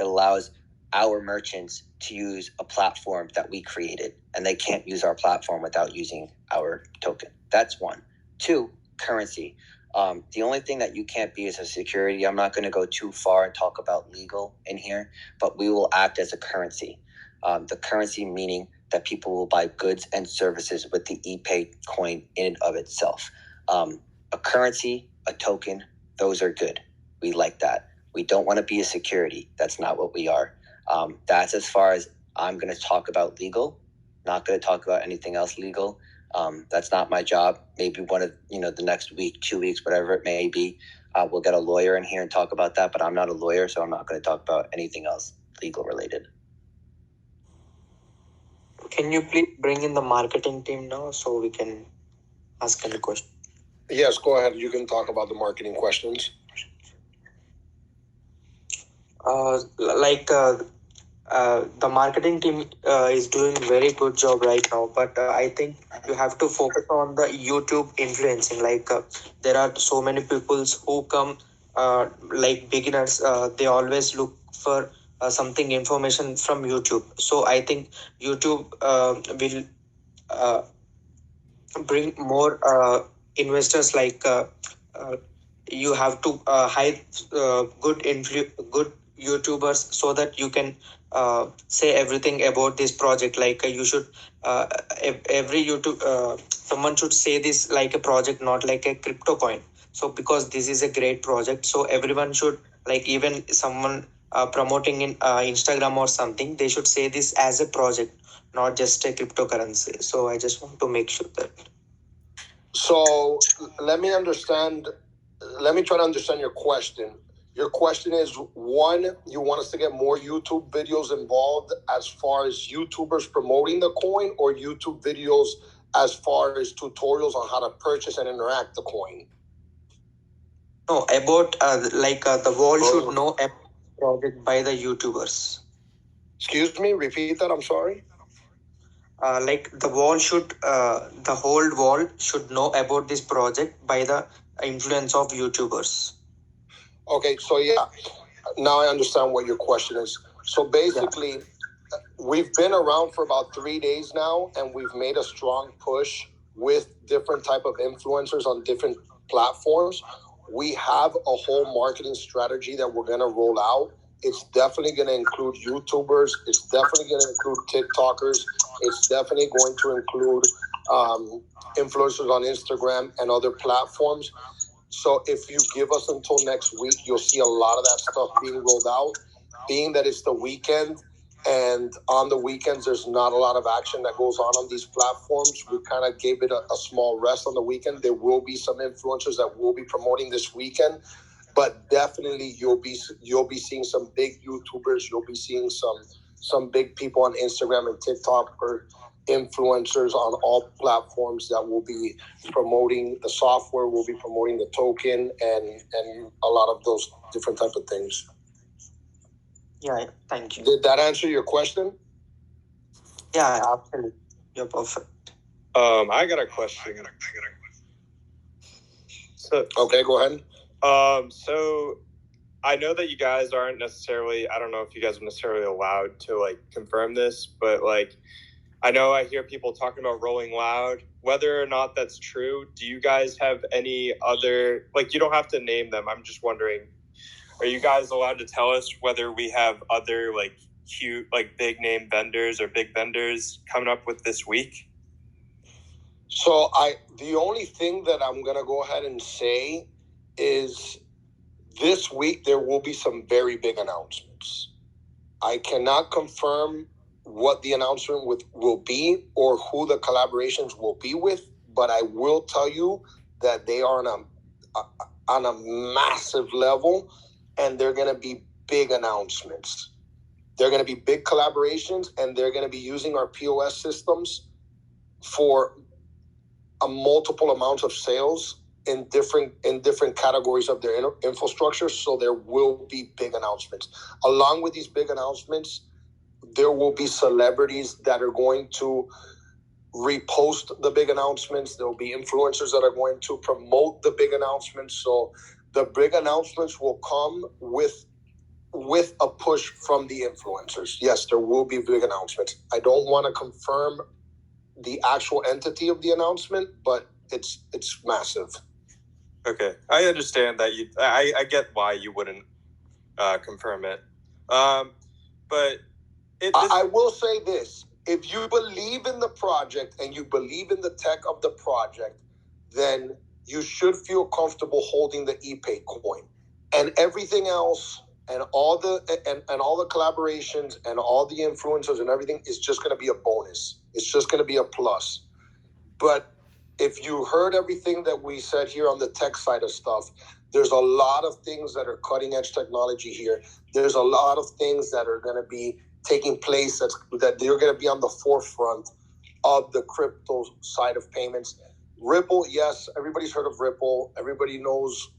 allows our merchants to use a platform that we created, and they can't use our platform without using our token. That's one. Two, currency. The only thing that you can't be is a security. I'm not going to go too far and talk about legal in here, but we will act as a currency. The currency meaning that people will buy goods and services with the EPAY coin in and of itself. A currency, a token, those are good. We like that. We don't want to be a security. That's not what we are. That's as far as I'm going to talk about legal. Not going to talk about anything else legal. That's not my job. Maybe one of, the next week, 2 weeks, whatever it may be, we'll get a lawyer in here and talk about that, but I'm not a lawyer, so I'm not going to talk about anything else legal related. Can you please bring in the marketing team now so we can ask any question? Yes, go ahead. You can talk about the marketing questions. The marketing team is doing very good job right now, but I think you have to focus on the YouTube influencing. There are so many people who come beginners. They always look for something information from YouTube. So I think YouTube will bring more investors. You have to hire good YouTubers so that you can say everything about this project. You should every YouTube someone should say this like a project, not like a crypto coin. So because this is a great project, so everyone should, even someone promoting in Instagram or something, they should say this as a project, not just a cryptocurrency. So I just want to make sure that. So let me try to understand your question. Your question is, one, you want us to get more YouTube videos involved as far as YouTubers promoting the coin, or YouTube videos as far as tutorials on how to purchase and interact the coin? No, about the world should know a project by the YouTubers. Excuse me, repeat that, I'm sorry. The whole world should know about this project by the influence of YouTubers. Okay, so yeah, now I understand what your question is. So basically, we've been around for about 3 days now, and we've made a strong push with different type of influencers on different platforms. We have a whole marketing strategy that we're going to roll out. It's definitely going to include YouTubers. It's definitely going to include TikTokers. It's definitely going to include influencers on Instagram and other platforms. So if you give us until next week, you'll see a lot of that stuff being rolled out. Being that it's the weekend, and on the weekends, there's not a lot of action that goes on these platforms. We kind of gave it a small rest on the weekend. There will be some influencers that will be promoting this weekend, but definitely you'll be seeing some big YouTubers. You'll be seeing some big people on Instagram and TikTok, or influencers on all platforms that will be promoting the software, will be promoting the token, and a lot of those different type of things. Yeah, thank you. Did that answer your question? Yeah, absolutely. You're perfect. I got a question. So, okay, go ahead. So I know that you guys aren't necessarily, I don't know if you guys are necessarily allowed to like confirm this, but like, I know I hear people talking about Rolling Loud. Whether or not that's true, do you guys have any other, like, you don't have to name them. I'm just wondering, are you guys allowed to tell us whether we have other like cute, like big name vendors or big vendors coming up with this week? So the only thing that I'm going to go ahead and say is this week there will be some very big announcements. I cannot confirm what the announcement will be or who the collaborations will be with, but I will tell you that they are on a massive level, and they're going to be big announcements. They're going to be big collaborations, and they're going to be using our POS systems for a multiple amounts of sales in different categories of their infrastructure. So there will be big announcements. Along with these big announcements, there will be celebrities that are going to repost the big announcements. There will be influencers that are going to promote the big announcements. So the big announcements will come with a push from the influencers. Yes, there will be big announcements. I don't want to confirm the actual entity of the announcement, but it's massive. Okay, I understand that I get why you wouldn't confirm it. But I will say this: if you believe in the project and you believe in the tech of the project, then you should feel comfortable holding the EPAY coin, and everything else, and all the collaborations and all the influencers and everything is just going to be a bonus. It's just going to be a plus. But if you heard everything that we said here on the tech side of stuff, there's a lot of things that are cutting edge technology here. There's a lot of things that are going to be taking place that they're going to be on the forefront of the crypto side of payments. Ripple, yes, everybody's heard of Ripple. Everybody knows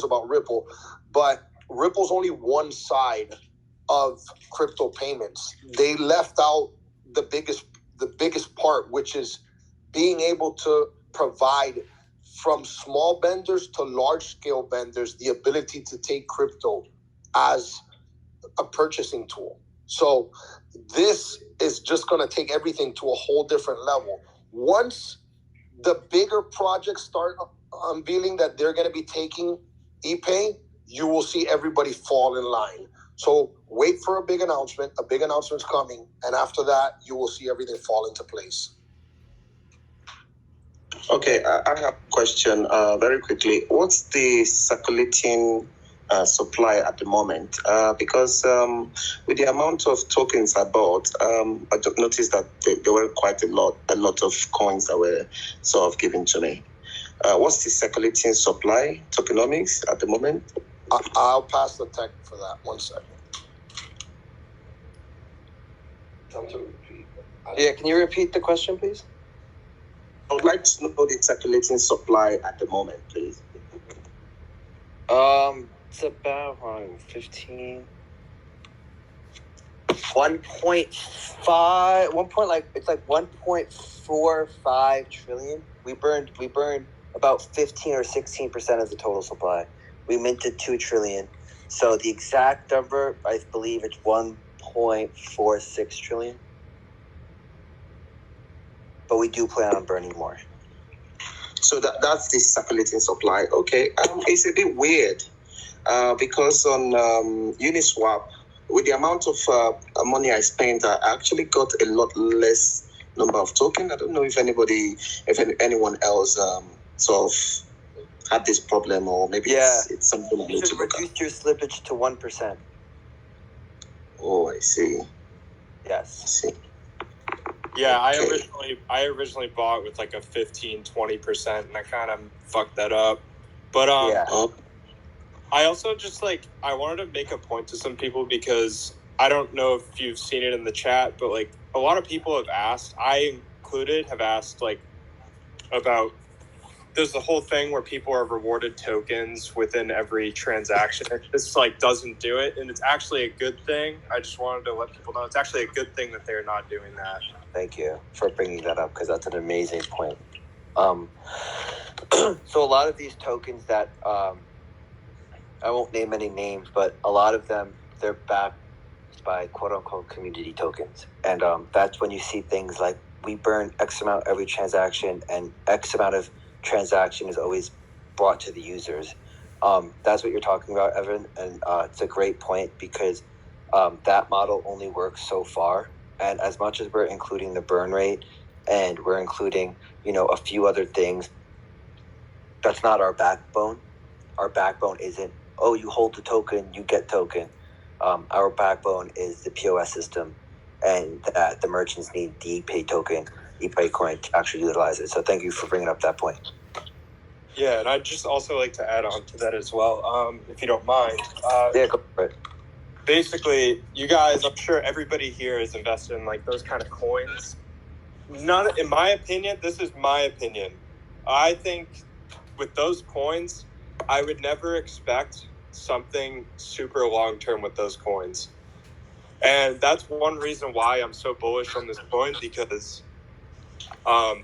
about Ripple, but Ripple's only one side of crypto payments. They left out the biggest part, which is being able to provide from small vendors to large scale vendors the ability to take crypto as a purchasing tool. So this is just going to take everything to a whole different level. Once the bigger projects start unveiling that they're going to be taking EPAY, you will see everybody fall in line. So wait for a big announcement. A big announcement's coming, and after that, you will see everything fall into place. Okay, I have a question very quickly. What's the circulating supply at the moment? Because with the amount of tokens I bought, I just noticed that there were quite a lot of coins that were sort of given to me. What's the circulating supply tokenomics at the moment? I'll pass the tech for that. 1 second. Yeah, can you repeat the question, please? I would like to know the circulating supply at the moment, please. It's about 15. 1.45 trillion. We burned about 15 or 16% of the total supply. We minted 2 trillion. So the exact number, I believe it's 1.46 trillion. But we do plan on burning more. So that's the circulating supply. Okay, it's a bit weird because on Uniswap, with the amount of money I spent, I actually got a lot less number of tokens. I don't know if anyone else sort of had this problem, or maybe it's something I need to look at. Reduce your slippage to 1%. Oh, I see. Yes. I see. Yeah, I originally bought with like a 15-20%, and I kind of fucked that up. But I also just I wanted to make a point to some people, because I don't know if you've seen it in the chat, but like a lot of people have asked, I included, have asked about, there's the whole thing where people are rewarded tokens within every transaction. This doesn't do it, and it's actually a good thing. I just wanted to let people know it's actually a good thing that they're not doing that. Thank you for bringing that up, because that's an amazing point. So a lot of these tokens that I won't name any names, but a lot of them, they're backed by quote-unquote community tokens. And that's when you see things like we burn X amount every transaction, and X amount of transaction is always brought to the users. That's what you're talking about, Evan, and it's a great point because that model only works so far. And as much as we're including the burn rate and we're including, a few other things, that's not our backbone. Our backbone isn't, oh, you hold the token, you get token. Our backbone is the POS system, and that the merchants need the EPAY token, EPAY coin to actually utilize it. So thank you for bringing up that point. Yeah, and I'd just also like to add on to that as well, if you don't mind. Yeah, go for it. Basically, you guys, I'm sure everybody here is invested in like those kind of coins. Not, in my opinion, this is my opinion. I think with those coins, I would never expect something super long term with those coins. And that's one reason why I'm so bullish on this coin, because in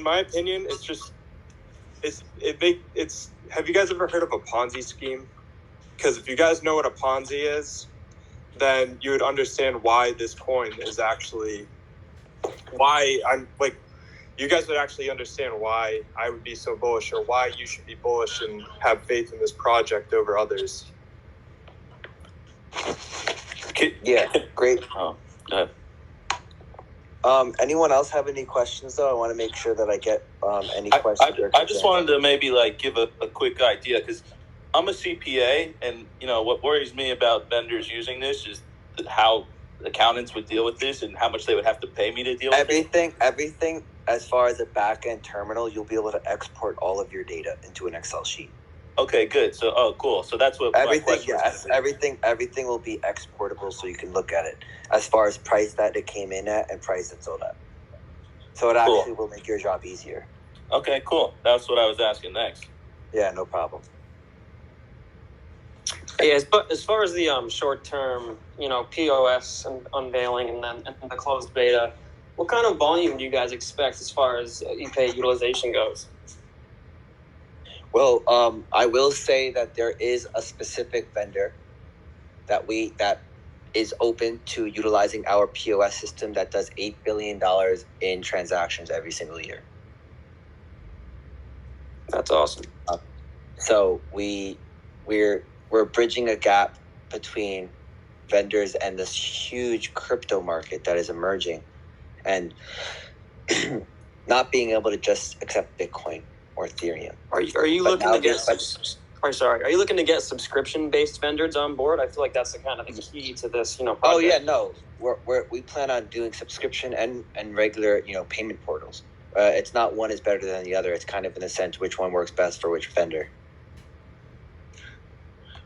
my opinion, have you guys ever heard of a Ponzi scheme? Because if you guys know what a Ponzi is, then you would understand why this coin is actually, you guys would actually understand why I would be so bullish, or why you should be bullish and have faith in this project over others. Yeah, great. Anyone else have any questions, though? I want to make sure that I get any questions. I just wanted to maybe give a quick idea, because I'm a CPA, and what worries me about vendors using this is how accountants would deal with this and how much they would have to pay me to deal with it. Everything as far as a back-end terminal, you'll be able to export all of your data into an Excel sheet. Okay, good. So, cool. So that's what everything will be exportable, so you can look at it as far as price that it came in at and price it sold at. So it actually will make your job easier. Okay, cool. That's what I was asking next. Yeah, no problem. Yeah, but as far as the short-term, POS and unveiling and then the closed beta, what kind of volume do you guys expect as far as EPAY utilization goes? Well, I will say that there is a specific vendor that is open to utilizing our POS system that does $8 billion in transactions every single year. That's awesome. So we're bridging a gap between vendors and this huge crypto market that is emerging, and not being able to just accept Bitcoin or Ethereum. Are you looking to get? Are you looking to get subscription-based vendors on board? I feel like that's the kind of the key to this, project. Oh yeah, no, we plan on doing subscription and regular, payment portals. It's not one is better than the other. It's kind of in the sense which one works best for which vendor.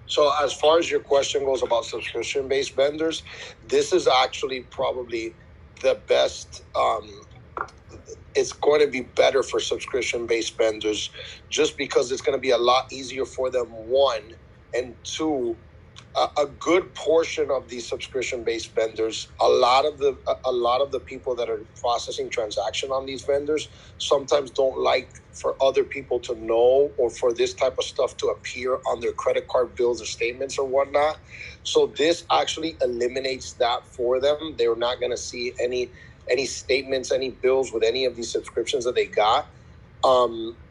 So as far as your question goes about subscription-based vendors, this is actually probably the best. It's going to be better for subscription-based vendors, just because it's going to be a lot easier for them, one, and two, a good portion of these subscription-based vendors, a lot of the people that are processing transaction on these vendors sometimes don't like for other people to know, or for this type of stuff to appear on their credit card bills or statements or whatnot. So this actually eliminates that for them. They're not going to see any statements, any bills with any of these subscriptions that they got.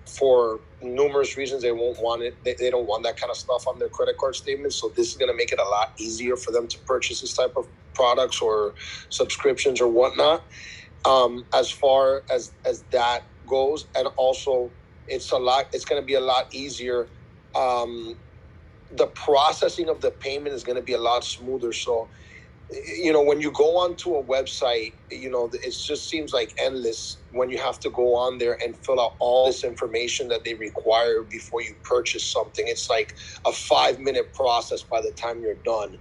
For numerous reasons, they won't want it. They don't want that kind of stuff on their credit card statements. So this is going to make it a lot easier for them to purchase this type of products or subscriptions or whatnot. As far as that goes, and also it's going to be a lot easier. The processing of the payment is going to be a lot smoother. So, when you go onto a website, it just seems like endless when you have to go on there and fill out all this information that they require before you purchase something. It's like a 5-minute process by the time you're done.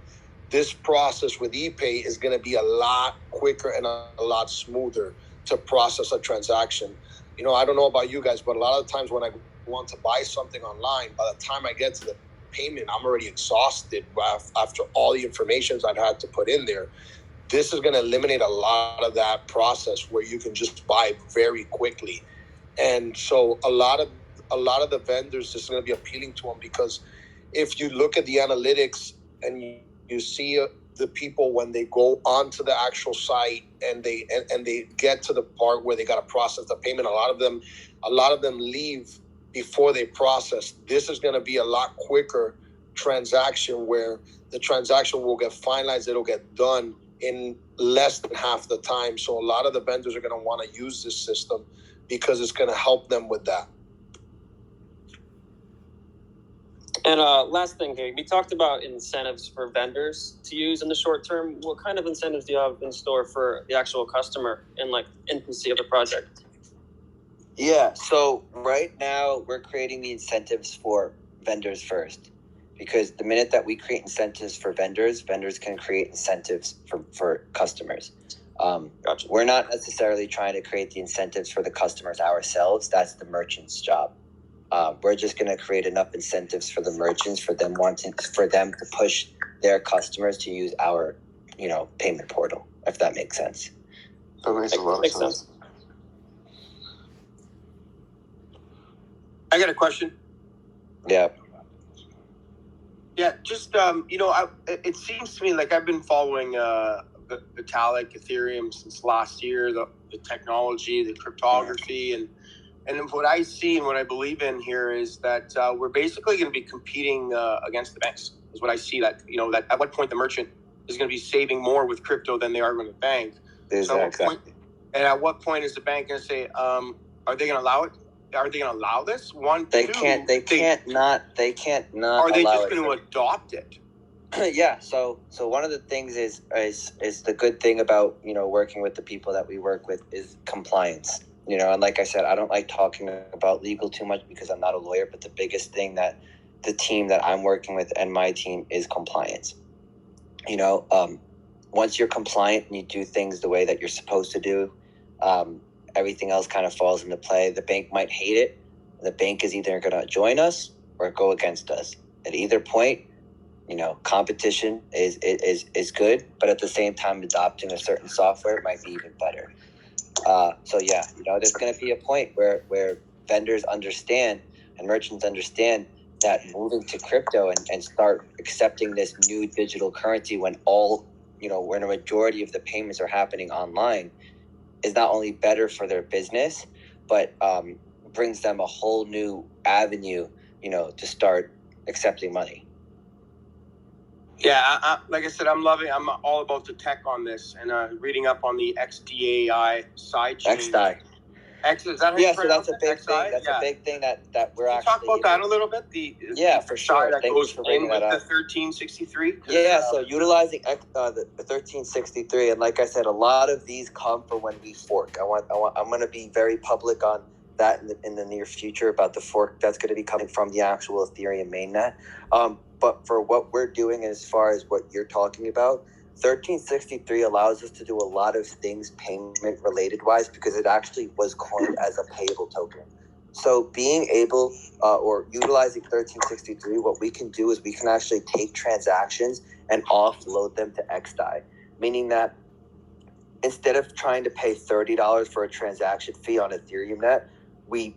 This process with EPAY is going to be a lot quicker and a lot smoother to process a transaction. I don't know about you guys, but a lot of times when I want to buy something online, by the time I get to the payment, I'm already exhausted after all the information I'd had to put in there. This is going to eliminate a lot of that process where you can just buy very quickly. And so a lot a lot of the vendors, this is going to be appealing to them, because if you look at the analytics and you see the people when they go onto the actual site and they get to the part where they got to process the payment, a lot of them leave before they process. This is going to be a lot quicker transaction, where the transaction will get finalized. It'll get done in less than half the time. So a lot of the vendors are going to want to use this system because it's going to help them with that. And last thing here, we talked about incentives for vendors to use in the short term. What kind of incentives do you have in store for the actual customer in like infancy of the project? Yeah, so right now we're creating the incentives for vendors first, because the minute that we create incentives for vendors can create incentives for customers. Gotcha. We're not necessarily trying to create the incentives for the customers ourselves. That's the merchant's job. We're just going to create enough incentives for the merchants, for them to push their customers to use our, payment portal, if that makes sense. That makes a lot of sense. I got a question. Yeah. Yeah, just it seems to me like I've been following Vitalik, Ethereum since last year, the technology, the cryptography, and what I see and what I believe in here is that we're basically going to be competing against the banks. Is what I see. That that at what point the merchant is going to be saving more with crypto than they are with the bank. Exactly. At what point is the bank going to say, are they going to allow it? Are they going to allow this? They can't not. Are they just going to adopt it? Yeah. So one of the things is the good thing about working with the people that we work with is compliance. And like I said, I don't like talking about legal too much because I'm not a lawyer. But the biggest thing that the team that I'm working with and my team is compliance. Once you're compliant and you do things the way that you're supposed to do, everything else kind of falls into play. The bank might hate it. The bank is either going to join us or go against us. At either point, competition is good, but at the same time, adopting a certain software might be even better. There's going to be a point where vendors understand and merchants understand that moving to crypto and start accepting this new digital currency when when a majority of the payments are happening online is not only better for their business, but brings them a whole new avenue, to start accepting money. Yeah, like I said, I'm all about the tech on this and reading up on the XDAI sidechain. XDAI. Is that how you so that's a big thing. That's a big thing that we're actually. Talk about that a little bit. For sure. That Thank goes you for bringing in with that up. the 1363. So utilizing the 1363, and like I said, a lot of these come from when we fork. I'm going to be very public on that in the near future about the fork that's going to be coming from the actual Ethereum mainnet. But for what we're doing, as far as what you're talking about, 1363 allows us to do a lot of things payment related wise because it actually was coined as a payable token. So being able or utilizing 1363, what we can do is we can actually take transactions and offload them to XDAI, meaning that instead of trying to pay $30 for a transaction fee on Ethereum net, we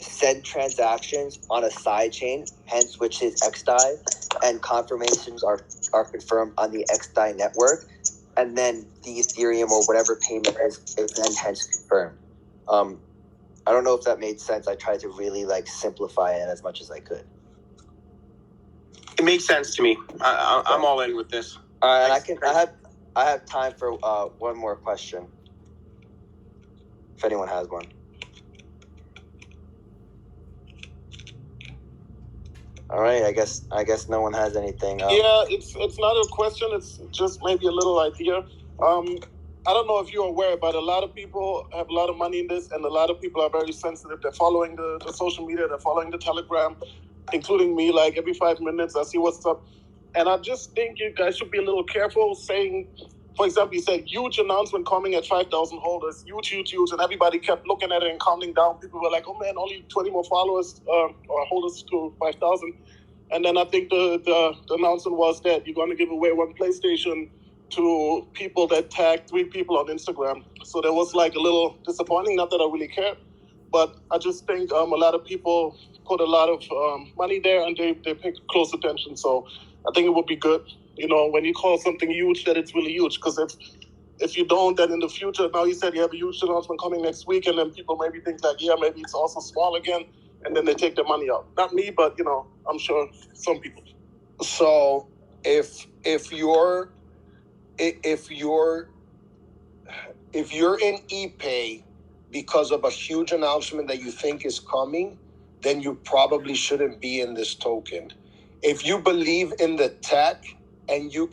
send transactions on a side chain, hence which is XDAI, and confirmations are confirmed on the XDAI network, and then the Ethereum or whatever payment is then hence confirmed. I don't know if that made sense. I tried to really simplify it as much as I could. It makes sense to me. I'm all in with this. And I have time for one more question, if anyone has one. All right, I guess no one has anything. It's not a question. It's just maybe a little idea. I don't know if you're aware, but a lot of people have a lot of money in this, and a lot of people are very sensitive. They're following the social media. They're following the Telegram, including me. Like every 5 minutes, I see what's up. And I just think you guys should be a little careful saying, for example, you said huge announcement coming at 5,000 holders, huge, and everybody kept looking at it and counting down. People were like, oh man, only 20 more followers or holders to 5,000. And then I think the announcement was that you're going to give away one PlayStation to people that tagged 3 people on Instagram. So there was a little disappointing, not that I really care. but I just think a lot of people put a lot of money there and they pay close attention. So I think it would be good, when you call something huge, that it's really huge. Because if you don't, then in the future, now you said you have a huge announcement coming next week, and then people maybe think like, yeah, maybe it's also small again, and then they take their money out. Not me, but I'm sure some people. So if you're in EPAY because of a huge announcement that you think is coming, then you probably shouldn't be in this token. If you believe in the tech and you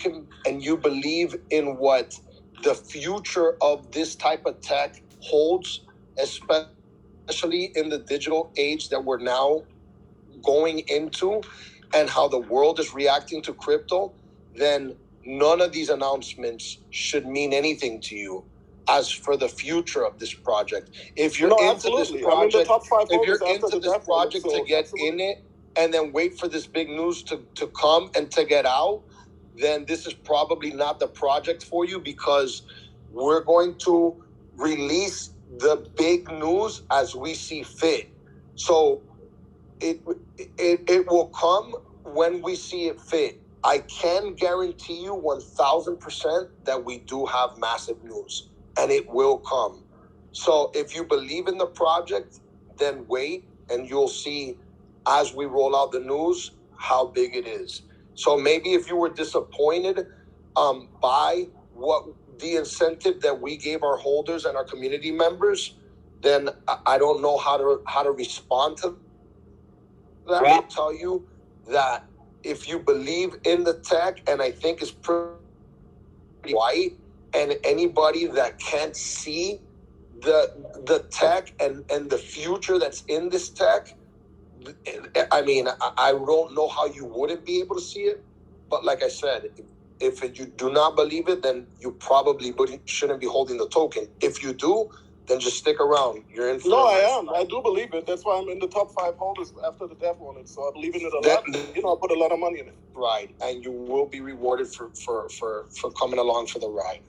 believe in what the future of this type of tech holds, especially in the digital age that we're now going into, and how the world is reacting to crypto, then none of these announcements should mean anything to you as for the future of this project. If you're into this project, to get in it and then wait for this big news to come and to get out, then this is probably not the project for you, because we're going to release the big news as we see fit. So it will come when we see it fit. I can guarantee you 1,000% that we do have massive news, and it will come. So if you believe in the project, then wait, and you'll see as we roll out the news how big it is. So maybe if you were disappointed by what the incentive that we gave our holders and our community members, then I don't know how to respond to that. I'll tell you that if you believe in the tech, and I think it's pretty white, and anybody that can't see the tech and the future that's in this tech, I mean, I don't know how you wouldn't be able to see it. But like I said, if you do not believe it, then you probably shouldn't be holding the token. If you do, then just stick around. You're in for No, I am. I do believe it. That's why I'm in the top 5 holders after the dev wallet. So I believe in it a lot. I put a lot of money in it. Right, and you will be rewarded for coming along for the ride.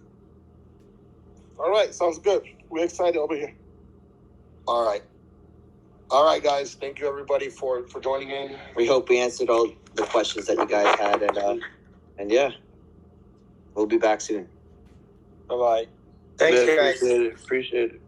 All right, sounds good. We're excited over here. All right, guys. Thank you, everybody, for joining in. We hope we answered all the questions that you guys had, and yeah, we'll be back soon. Bye-bye. Thanks, guys. Appreciate it.